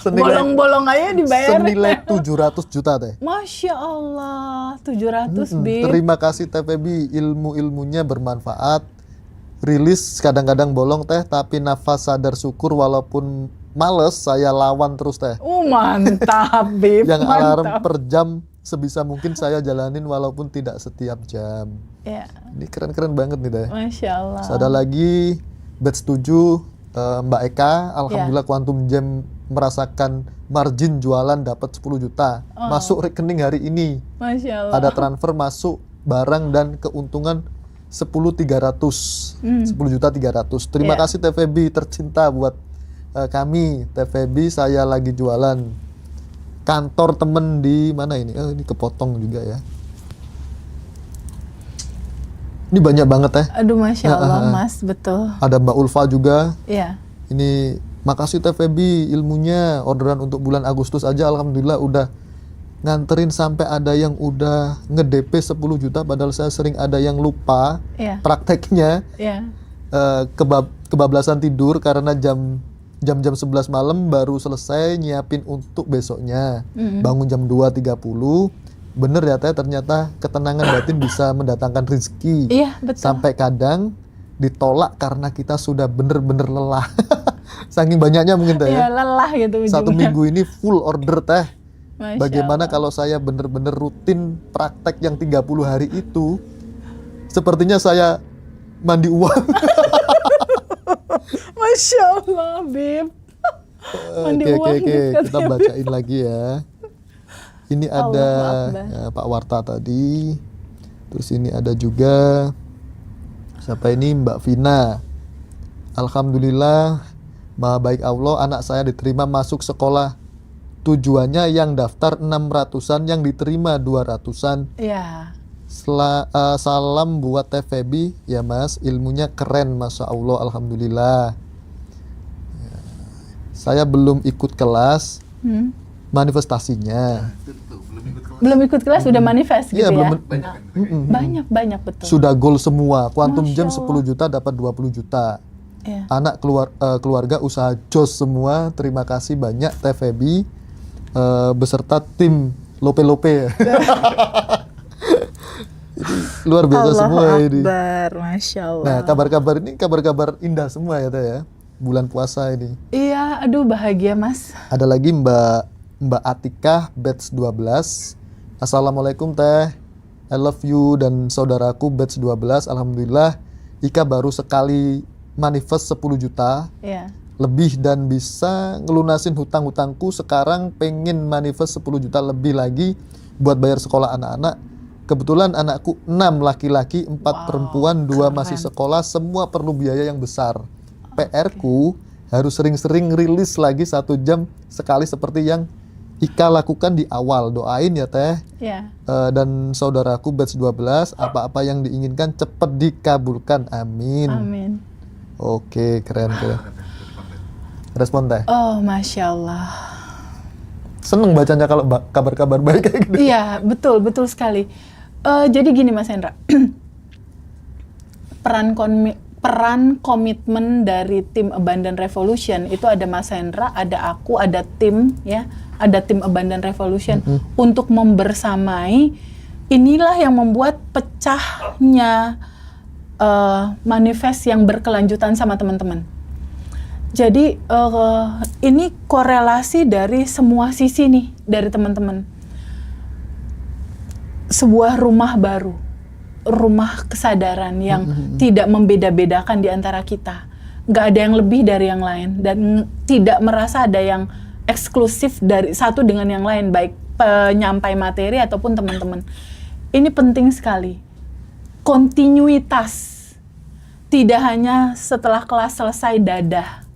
Bolong-bolong aja dibayar.
Senilai 700 juta Teh.
Masya Allah, 700 Bib.
Terima kasih Teh Feby, ilmu-ilmunya bermanfaat. Rilis kadang-kadang bolong Teh, tapi nafas sadar syukur walaupun males saya lawan terus Teh.
Mantap Bib.
Yang alarm per jam sebisa mungkin saya jalanin walaupun tidak setiap jam. Ini keren-keren banget nih Teh.
Masya Allah.
Ada lagi batch 7 Mbak Eka, alhamdulillah Quantum Jam merasakan margin jualan dapat 10 juta. Masuk rekening hari ini.
Masya Allah.
Ada transfer masuk barang dan keuntungan 10.300. 10.300. Terima kasih Teh Feby tercinta buat kami. Teh Feby, saya lagi jualan. Kantor temen di mana ini? Ini kepotong juga ya. Ini banyak banget Teh.
Aduh Masya Allah mas, betul.
Ada Mbak Ulfa juga.
Iya.
Ini makasih Teh Feby ilmunya, orderan untuk bulan Agustus aja alhamdulillah udah nganterin sampai ada yang udah nge-DP 10 juta padahal saya sering ada yang lupa prakteknya. Kebablasan tidur karena jam 11 malam baru selesai nyiapin untuk besoknya. Bangun jam 2.30. Bener ya Teh, ternyata ketenangan batin bisa mendatangkan rezeki.
Iya, betul.
Sampai kadang ditolak karena kita sudah bener-bener lelah. Saking banyaknya mungkin Teh ya.
Lelah gitu ujungnya.
Satu minggu ini full order Teh.
Masya
Bagaimana
Allah.
kalau saya bener-bener rutin praktek yang 30 hari itu, sepertinya saya mandi uang.
Masya Allah, Bib. Mandi uang
Oke,
dekat
kita
ya,
bacain lagi ya. Ini ada Pak Warta tadi. Terus ini ada juga siapa ini, Mbak Vina. Alhamdulillah, maha baik Allah, anak saya diterima masuk sekolah. Tujuannya yang daftar 600-an, yang diterima 200-an.
Iya.
Salam buat Teh Feby ya Mas, ilmunya keren Masya Allah, alhamdulillah. Saya belum ikut kelas manifestasinya.
Belum ikut kelas udah manifest gitu
Iya,
ya?
belum.
Banyak betul.
Sudah goal semua. Quantum Jam
Masya
10 juta dapat 20 juta.
Iya.
Anak keluarga usaha jos semua. Terima kasih banyak Teh Feby beserta tim Lope-Lope. Luar biasa semua ini.
Akbar, Masya Allah.
Nah, kabar-kabar ini kabar-kabar indah semua ya Teh ya. Bulan puasa ini.
Iya, aduh bahagia Mas.
Ada lagi Mbak Atikah batch 12. Assalamualaikum Teh, I love you dan saudaraku batch 12. Alhamdulillah Ika baru sekali manifest 10 juta
Iya.
lebih dan bisa ngelunasin hutang-hutangku. Sekarang pengen manifest 10 juta lebih lagi buat bayar sekolah anak-anak. Kebetulan anakku 6 laki-laki, 4 perempuan, 2 masih sekolah, semua perlu biaya yang besar. PR-ku harus sering-sering rilis lagi 1 jam sekali seperti yang Ika lakukan di awal. Doain ya Teh.
Iya.
Dan saudaraku batch 12, apa-apa yang diinginkan cepat dikabulkan. Amin.
Amin.
Oke, keren. Respon Teh.
Oh, Masya Allah.
Seneng bacanya kalau kabar-kabar baik kayak gitu.
Iya, betul sekali. Jadi gini Mas Hendra, peran komitmen dari tim Abundant Revolution itu ada Mas Hendra, ada aku, ada tim ya, ada tim Abundant Revolution untuk membersamai. Inilah yang membuat pecahnya manifest yang berkelanjutan sama teman-teman. Jadi ini korelasi dari semua sisi nih dari teman-teman. Sebuah rumah baru, rumah kesadaran yang tidak membeda-bedakan di antara kita. Nggak ada yang lebih dari yang lain dan tidak merasa ada yang eksklusif dari satu dengan yang lain, baik penyampai materi ataupun teman-teman. Ini penting sekali. Kontinuitas. Tidak hanya setelah kelas selesai dadah.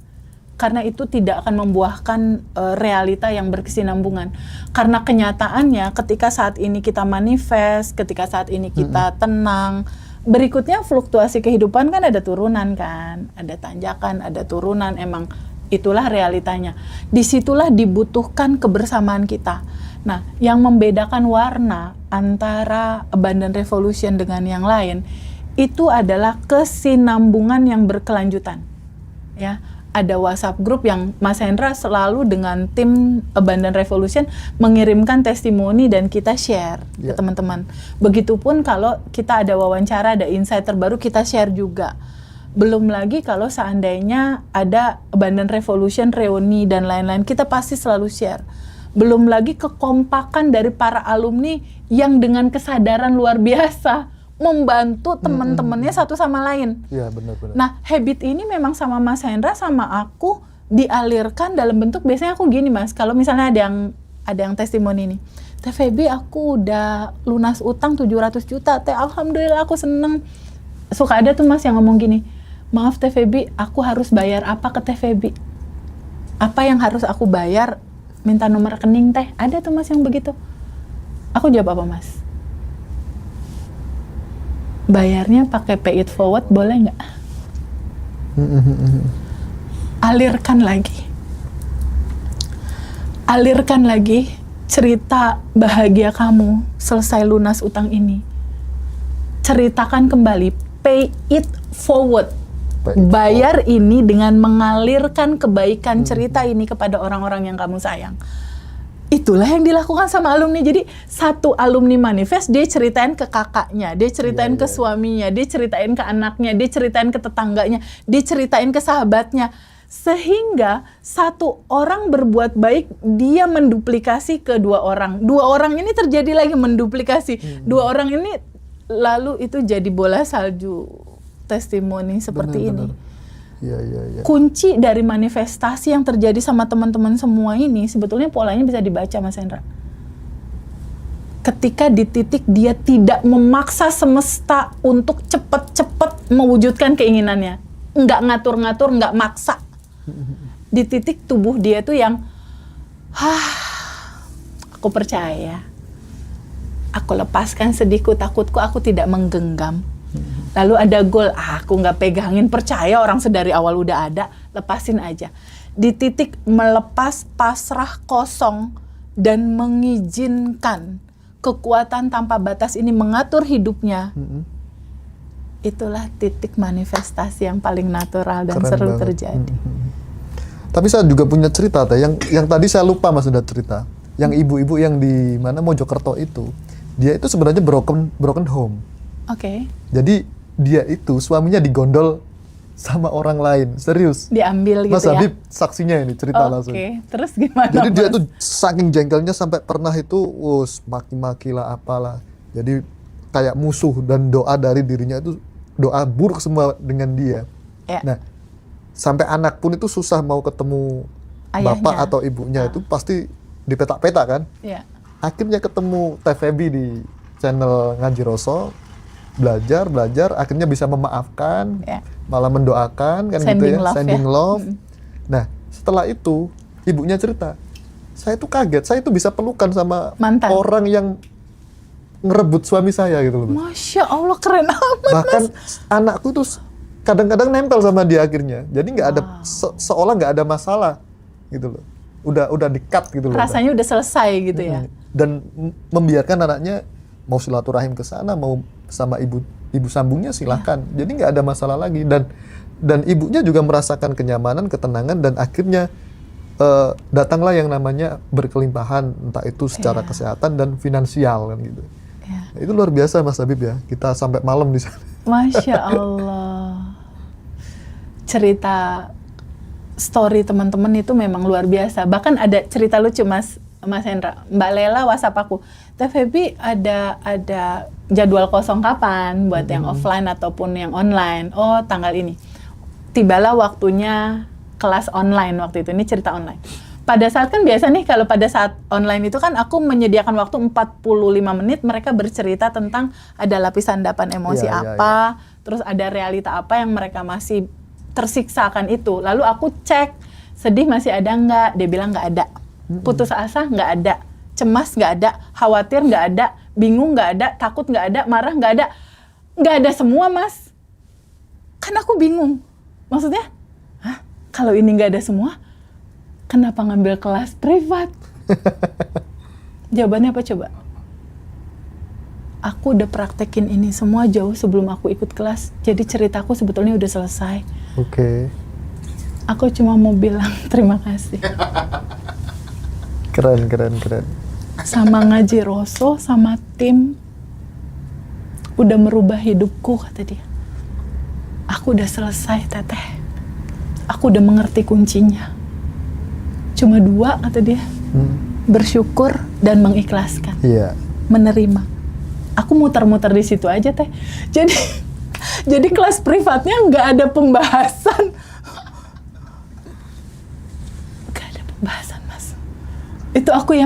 Karena itu tidak akan membuahkan realita yang berkesinambungan. Karena kenyataannya ketika saat ini kita manifest, ketika saat ini kita tenang, berikutnya fluktuasi kehidupan kan ada turunan kan, ada tanjakan, ada turunan, emang itulah realitanya. Disitulah dibutuhkan kebersamaan kita. Nah, yang membedakan warna antara Abundant Revolution dengan yang lain, itu adalah kesinambungan yang berkelanjutan. Ya. Ada WhatsApp group yang Mas Hendra selalu dengan tim Abundant Revolution mengirimkan testimoni dan kita share ke teman-teman. Begitupun kalau kita ada wawancara, ada insight terbaru, kita share juga. Belum lagi kalau seandainya ada Abundant Revolution, reuni dan lain-lain, kita pasti selalu share. Belum lagi kekompakan dari para alumni yang dengan kesadaran luar biasa membantu teman-temannya satu sama lain.
Iya, benar-benar.
Nah, habit ini memang sama Mas Hendra sama aku dialirkan dalam bentuk, biasanya aku gini Mas, kalau misalnya ada yang testimoni nih. Teh Feby, aku udah lunas utang 700 juta. Teh, alhamdulillah aku seneng. Suka ada tuh Mas yang ngomong gini, maaf Teh Feby, aku harus bayar apa ke Teh Feby? Apa yang harus aku bayar? Minta nomor rekening Teh. Ada tuh Mas yang begitu. Aku jawab apa Mas? Bayarnya pakai pay it forward boleh nggak? Alirkan lagi cerita bahagia kamu selesai lunas utang ini. Ceritakan kembali, pay it forward. Bayar ini dengan mengalirkan kebaikan cerita ini kepada orang-orang yang kamu sayang. Itulah yang dilakukan sama alumni. Jadi satu alumni manifest, dia ceritain ke kakaknya, dia ceritain ke suaminya, dia ceritain ke anaknya, dia ceritain ke tetangganya, dia ceritain ke sahabatnya. Sehingga satu orang berbuat baik, dia menduplikasi ke 2 orang. 2 orang ini terjadi lagi menduplikasi. 2 orang ini lalu itu jadi bola salju testimoni seperti ini.
Iya.
Kunci dari manifestasi yang terjadi sama teman-teman semua ini sebetulnya polanya bisa dibaca Mas Hendra. Ketika di titik dia tidak memaksa semesta untuk cepat-cepat mewujudkan keinginannya, nggak ngatur-ngatur, nggak maksa. Di titik tubuh dia tuh yang, aku percaya, aku lepaskan sedihku, takutku, aku tidak menggenggam. Lalu ada goal, aku nggak pegangin, percaya orang sedari awal udah ada, lepasin aja. Di titik melepas, pasrah, kosong, dan mengizinkan kekuatan tanpa batas ini mengatur hidupnya. Itulah titik manifestasi yang paling natural dan
keren
seru
banget.
terjadi.
Tapi saya juga punya cerita Teh, yang tadi saya lupa Mas udah cerita. Yang ibu-ibu yang di mana Mojokerto itu, dia itu sebenarnya broken home.
Oke.
Jadi dia itu suaminya digondol sama orang lain, serius.
Diambil gitu
Mas
ya.
Habib saksinya ini cerita langsung.
Oke, terus gimana?
Jadi dia
Mas?
tuh saking jengkelnya sampai pernah itu maki-maki lah apalah. Jadi kayak musuh dan doa dari dirinya itu doa buruk semua dengan dia.
Ya.
Nah, sampai anak pun itu susah mau ketemu
Ayahnya.
bapak atau ibunya itu pasti dipetak-petak kan.
Ya.
Akhirnya ketemu Teh Febi di channel Ngaji Roso, belajar, akhirnya bisa memaafkan,
Ya.
malah mendoakan kan
Sending
gitu ya,
love
sending
ya.
love. Nah, setelah itu ibunya cerita, saya tuh kaget, saya tuh bisa pelukan sama
Mantan.
orang yang ngerebut suami saya gitu loh.
Masya Allah, keren amat.
Bahkan anakku tuh kadang-kadang nempel sama dia akhirnya, jadi nggak ada seolah nggak ada masalah gitu loh. Udah di-cut gitu loh.
Rasanya udah selesai gitu ya.
Dan membiarkan anaknya mau silaturahim ke sana, mau sama ibu sambungnya silahkan. Jadi nggak ada masalah lagi, dan ibunya juga merasakan kenyamanan, ketenangan, dan akhirnya datanglah yang namanya berkelimpahan, entah itu secara kesehatan dan finansial kan gitu. Itu luar biasa Mas Habib ya, kita sampai malam di sana.
Masya Allah. Cerita story teman-teman itu memang luar biasa. Bahkan ada cerita lucu Mas Hendra. Mbak Lela WhatsApp aku, Teh Febi ada jadwal kosong kapan buat yang offline ataupun yang online? Oh, tanggal ini. Tibalah waktunya kelas online waktu itu. Ini cerita online. Pada saat kan biasa nih kalau pada saat online itu kan aku menyediakan waktu 45 menit mereka bercerita tentang ada lapisan endapan emosi apa, terus ada realita apa yang mereka masih tersiksa akan itu. Lalu aku cek, sedih masih ada nggak? Dia bilang nggak ada. Putus asa nggak ada. Cemas nggak ada. Khawatir nggak ada. Bingung nggak ada. Takut nggak ada. Marah nggak ada. Nggak ada semua, Mas. Kan aku bingung. Maksudnya, hah? Kalau ini nggak ada semua, kenapa ngambil kelas privat? Jawabannya apa coba? Aku udah praktekin ini semua jauh sebelum aku ikut kelas. Jadi ceritaku sebetulnya udah selesai.
Oke.
Aku cuma mau bilang terima kasih.
Keren.
Sama Ngaji Roso, sama tim. Udah merubah hidupku, kata dia. Aku udah selesai, Teteh. Aku udah mengerti kuncinya. Cuma 2, kata dia. Bersyukur dan mengikhlaskan.
Iya.
Menerima. Aku muter-muter di situ aja, Teh. Jadi kelas privatnya nggak ada pembahasan. Nggak ada pembahasan, Mas. Itu aku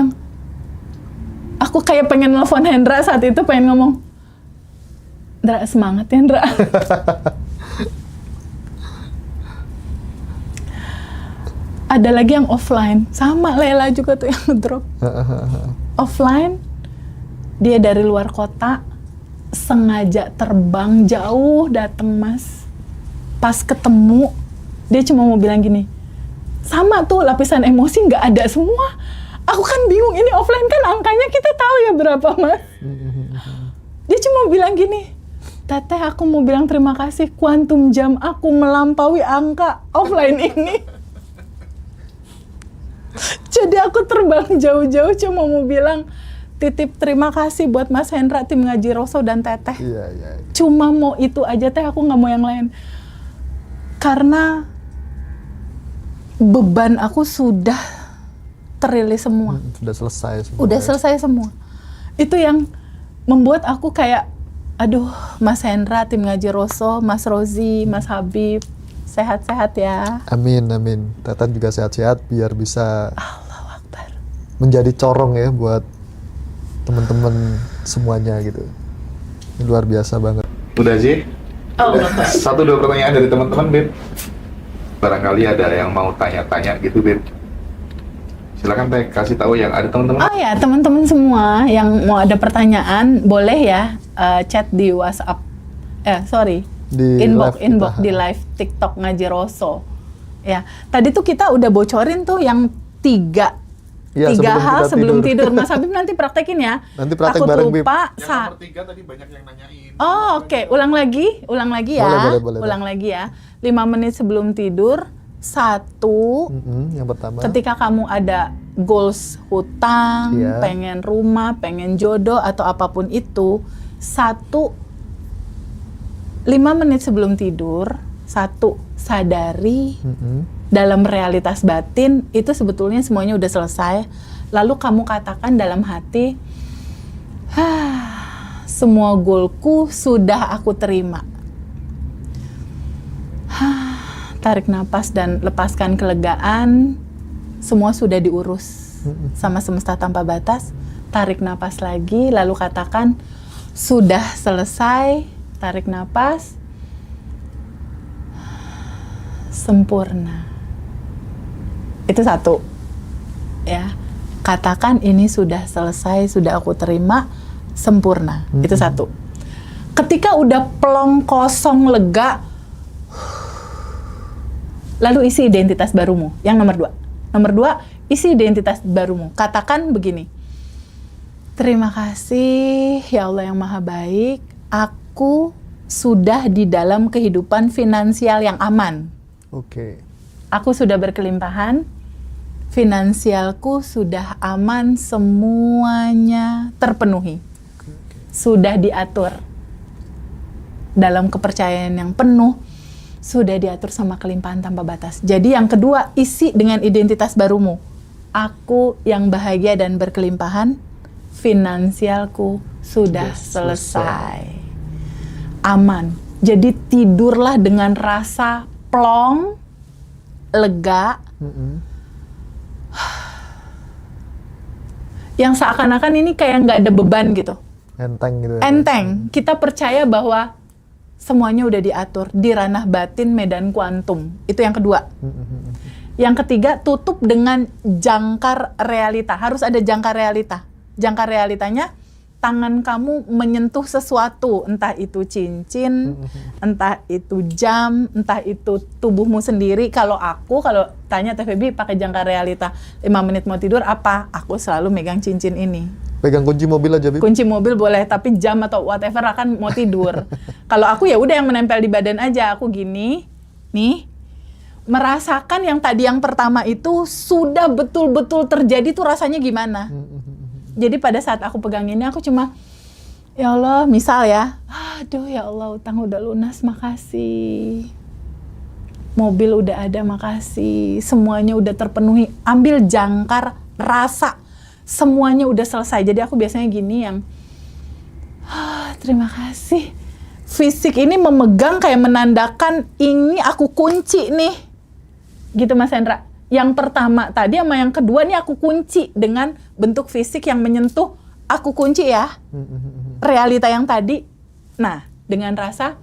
kayak pengen nelfon Hendra saat itu, pengen ngomong, Ndra, semangat ya, Ndra. Ada lagi yang offline, sama Lela juga tuh yang drop. Offline, dia dari luar kota, sengaja terbang jauh dateng Mas. Pas ketemu, dia cuma mau bilang gini, sama tuh lapisan emosi nggak ada semua. Aku kan bingung, ini offline kan angkanya kita tahu ya berapa Mas. Dia cuma bilang gini, Teteh aku mau bilang terima kasih, kuantum jam aku melampaui angka offline ini. Jadi aku terbang jauh-jauh cuma mau bilang titip terima kasih buat Mas Hendra, tim Ngaji Roso dan Teteh.
Iya.
Cuma mau itu aja Teh, aku nggak mau yang lain. Karena beban aku sudah terilis semua.
Sudah selesai semua.
Udah selesai semua. Itu yang membuat aku kayak, aduh Mas Hendra, tim Ngaji Roso, Mas Rozi, Mas Habib, sehat-sehat ya.
Amin. Teten juga sehat-sehat biar bisa
Allahu Akbar.
menjadi corong ya buat teman-teman semuanya gitu. Ini luar biasa banget.
Udah sih?
Allah Akbar.
1-2 pertanyaan dari teman-teman, Beb. Barangkali ada yang mau tanya-tanya gitu, Beb. Silakan Teh, kasih tahu yang ada teman-teman.
Oh ya, teman-teman semua yang mau ada pertanyaan, boleh ya chat di WhatsApp.
Di
inbox
live kita.
di live TikTok Ngaji Roso. Ya, tadi tuh kita udah bocorin tuh yang 3
Iya,
hal
kita
sebelum tidur. Mas Habib nanti praktekin ya.
Nanti praktek
Takut
bareng, Bib.
lupa.
Yang nomor 3 tadi banyak yang nanyain.
Oh, oke. Ulang lagi ya.
Boleh.
Ulang lagi ya. 5 menit sebelum tidur. 1,
Yang pertama.
ketika kamu ada goals hutang,
Iya.
pengen rumah, pengen jodoh atau apapun itu, 5 menit sebelum tidur, 1 sadari dalam realitas batin itu sebetulnya semuanya udah selesai. Lalu kamu katakan dalam hati, semua goalku sudah aku terima. Tarik napas dan lepaskan kelegaan. Semua sudah diurus sama semesta tanpa batas. Tarik napas lagi, lalu katakan, sudah selesai. Tarik napas. Sempurna. Itu satu. Ya. Katakan ini sudah selesai, sudah aku terima, sempurna. Itu satu. Ketika udah plong, kosong, lega, lalu isi identitas barumu. Yang nomor 2. Nomor 2, isi identitas barumu. Katakan begini. Terima kasih ya Allah yang Maha Baik. Aku sudah di dalam kehidupan finansial yang aman.
Oke.
Aku sudah berkelimpahan. Finansialku sudah aman, semuanya terpenuhi. Sudah diatur. Dalam kepercayaan yang penuh, sudah diatur sama kelimpahan tanpa batas. Jadi yang kedua, isi dengan identitas barumu. Aku yang bahagia dan berkelimpahan, finansialku sudah selesai. Aman. Jadi tidurlah dengan rasa plong, lega, yang seakan-akan ini kayak nggak ada beban gitu.
Enteng gitu.
Enteng. Kita percaya bahwa semuanya udah diatur di ranah batin medan kuantum. Itu yang kedua. Yang ketiga, tutup dengan jangkar realita. Harus ada jangkar realita. Jangkar realitanya, tangan kamu menyentuh sesuatu. Entah itu cincin, entah itu jam, entah itu tubuhmu sendiri. Kalau tanya TVB pakai jangkar realita, 5 menit mau tidur apa? Aku selalu megang cincin ini.
Pegang kunci mobil aja, Bib?
Kunci mobil boleh, tapi jam atau whatever akan mau tidur. Kalau aku ya udah yang menempel di badan aja. Aku gini, nih, merasakan yang tadi yang pertama itu sudah betul-betul terjadi tuh rasanya gimana. Jadi pada saat aku pegang ini aku cuma, ya Allah, misal ya, aduh ya Allah, utang udah lunas, makasih. Mobil udah ada, makasih. Semuanya udah terpenuhi. Ambil jangkar rasa. Semuanya udah selesai. Jadi aku biasanya gini yang, terima kasih. Fisik ini memegang kayak menandakan ini aku kunci nih. Gitu Mas Hendra. Yang pertama tadi sama yang kedua nih aku kunci dengan bentuk fisik yang menyentuh, aku kunci ya. Realita yang tadi. Nah, dengan rasa,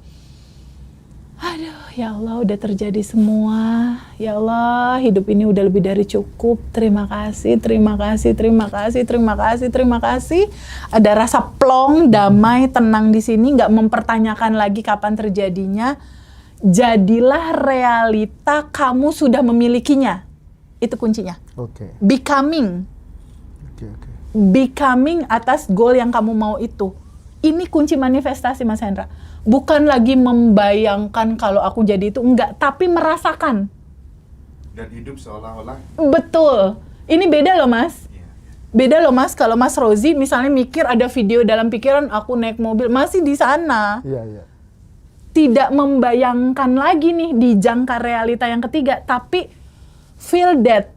aduh ya Allah udah terjadi semua. Ya Allah, hidup ini udah lebih dari cukup. Terima kasih, terima kasih, terima kasih, terima kasih, terima kasih. Ada rasa plong, damai, tenang di sini, nggak mempertanyakan lagi kapan terjadinya. Jadilah realita kamu sudah memilikinya. Itu kuncinya.
Oke.
Becoming.
Oke.
Becoming atas goal yang kamu mau itu. Ini kunci manifestasi Mas Hendra. Bukan lagi membayangkan kalau aku jadi itu, enggak, tapi merasakan.
Dan hidup seolah-olah.
Betul. Ini beda loh Mas. Beda loh Mas, kalau Mas Rozi misalnya mikir ada video dalam pikiran aku naik mobil, masih di sana.
Iya.
Tidak membayangkan lagi nih di jangkar realita yang ketiga, tapi feel that,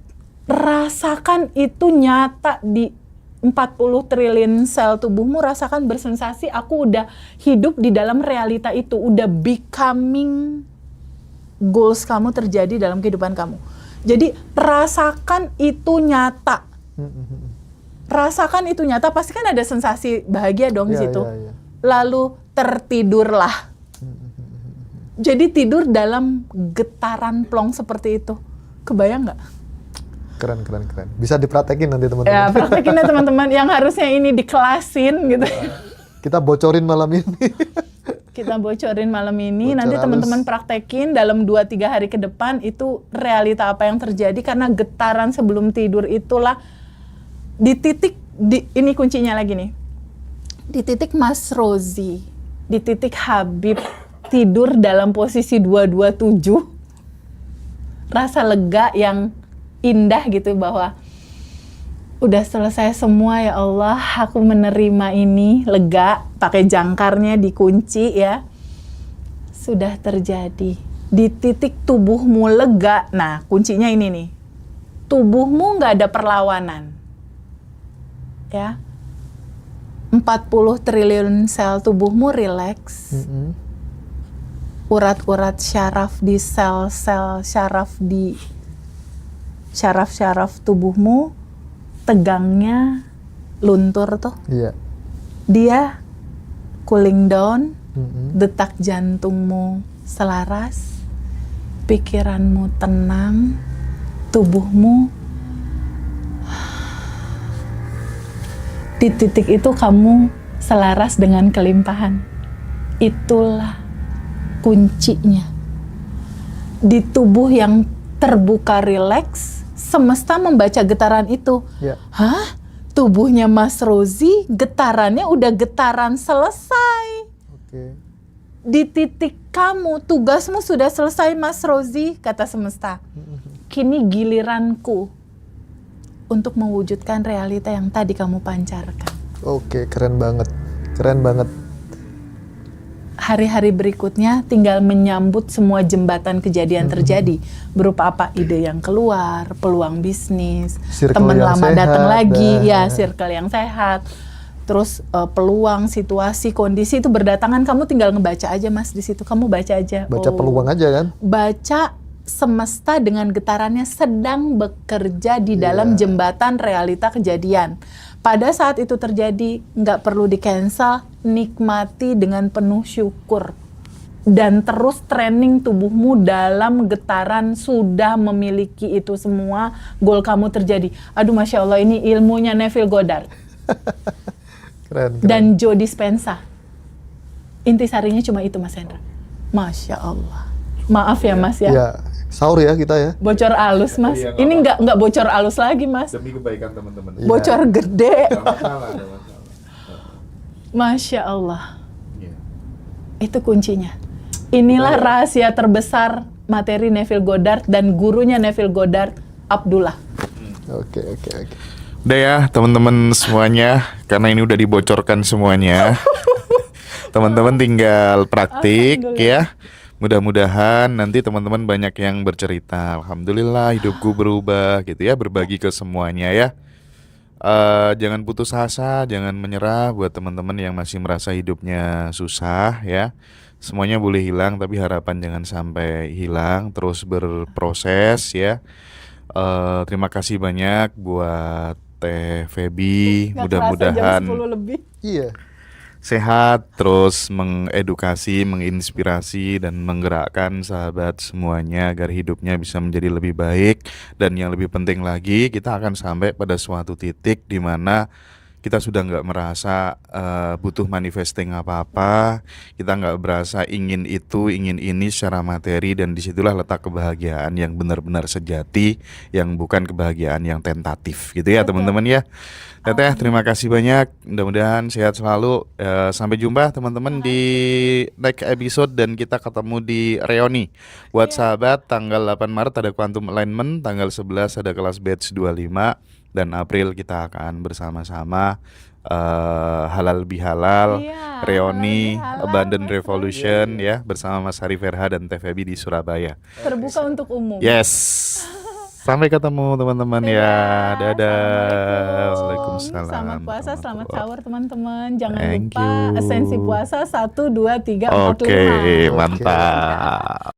rasakan itu nyata di 40 triliun sel tubuhmu, rasakan bersensasi, aku udah hidup di dalam realita itu, udah becoming goals kamu terjadi dalam kehidupan kamu. Jadi rasakan itu nyata. Rasakan itu nyata, pasti kan ada sensasi bahagia dong di situ.
Iya.
Lalu tertidurlah. Jadi tidur dalam getaran plong seperti itu. Kebayang nggak?
Keren. Bisa dipraktekin nanti teman-teman.
Ya, praktekin ya teman-teman. Yang harusnya ini dikelasin gitu.
Kita bocorin malam ini.
Kita bocorin malam ini.
Bocor
Nanti
halus.
teman-teman praktekin dalam 2-3 hari ke depan itu realita apa yang terjadi. Karena getaran sebelum tidur itulah di titik, ini kuncinya lagi nih. Di titik Mas Rozi, di titik Habib tidur dalam posisi 227. Rasa lega yang indah gitu bahwa udah selesai semua ya Allah, aku menerima ini, lega, pakai jangkarnya dikunci ya. Sudah terjadi. Di titik tubuhmu lega, nah kuncinya ini nih, tubuhmu nggak ada perlawanan, ya. 40 triliun sel tubuhmu rileks, urat-urat syaraf di sel-sel syaraf tubuhmu tegangnya luntur tuh.
Iya.
Dia cooling down, detak jantungmu selaras, pikiranmu tenang, tubuhmu di titik itu kamu selaras dengan kelimpahan. Itulah kuncinya. Di tubuh yang terbuka rileks, semesta membaca getaran itu.
Ya.
Hah? Tubuhnya Mas Rozi, getarannya udah getaran selesai.
Oke.
Di titik kamu, tugasmu sudah selesai Mas Rozi, kata semesta. Kini giliranku untuk mewujudkan realita yang tadi kamu pancarkan.
Oke, keren banget. Keren banget.
Hari-hari berikutnya tinggal menyambut semua jembatan kejadian terjadi. Berupa apa? Ide yang keluar, peluang bisnis,
Circle
teman
yang
lama
sehat,
datang lagi,
dah.
ya circle yang sehat. Terus peluang, situasi, kondisi itu berdatangan, kamu tinggal ngebaca aja Mas di situ. Kamu baca aja.
Baca peluang aja kan?
Baca semesta dengan getarannya sedang bekerja di dalam jembatan realita kejadian. Pada saat itu terjadi, nggak perlu di-cancel, nikmati dengan penuh syukur. Dan terus training tubuhmu dalam getaran sudah memiliki itu semua, goal kamu terjadi. Aduh Masya Allah, ini ilmunya Neville Goddard.
Keren.
Dan Joe Dispenza. Intisarinya cuma itu Mas Hendra. Masya Allah. Maaf ya Mas ya.
Ya, sahur ya kita ya.
Bocor alus Mas.
Iya,
Ini nggak bocor alus lagi Mas.
Demi kebaikan teman-teman.
Iya.
Bocor gede.
Gak masalah, gak masalah.
Masya Allah.
Iya.
Itu kuncinya. Inilah rahasia terbesar materi Neville Goddard dan gurunya Neville Goddard, Abdullah.
Oke.
Udah ya teman-teman semuanya, karena ini udah dibocorkan semuanya. Teman-teman tinggal praktik ya. Mudah-mudahan nanti teman-teman banyak yang bercerita. Alhamdulillah hidupku berubah gitu ya, berbagi ke semuanya ya. Jangan putus asa, jangan menyerah buat teman-teman yang masih merasa hidupnya susah ya. Semuanya boleh hilang tapi harapan jangan sampai hilang, terus berproses ya. Terima kasih banyak buat Teh Feby, mudah-mudahan
Jam 10 lebih.
Iya.
sehat, terus mengedukasi, menginspirasi, dan menggerakkan sahabat semuanya agar hidupnya bisa menjadi lebih baik. Dan yang lebih penting lagi, kita akan sampai pada suatu titik di mana kita sudah nggak merasa butuh manifesting apa-apa, kita nggak berasa ingin itu, ingin ini secara materi, dan disitulah letak kebahagiaan yang benar-benar sejati, yang bukan kebahagiaan yang tentatif, gitu ya teman-teman ya. Teteh, terima kasih banyak, mudah-mudahan sehat selalu. Sampai jumpa teman-teman di next episode, dan kita ketemu di reuni. Buat sahabat, tanggal 8 Maret ada Quantum Alignment, tanggal 11 ada kelas batch 25, dan April kita akan bersama-sama halal bihalal, reuni, Abundant Revolution ya, bersama Mas Hari Ferha dan Teh Feby di Surabaya.
Terbuka untuk umum.
Yes. Sampai ketemu teman-teman ya. Dadah.
Waalaikumsalam. Selamat puasa, selamat sahur teman-teman. Jangan
Thank
lupa
you.
esensi puasa 1, 2, 3, 4, 5.
Oke, mantap.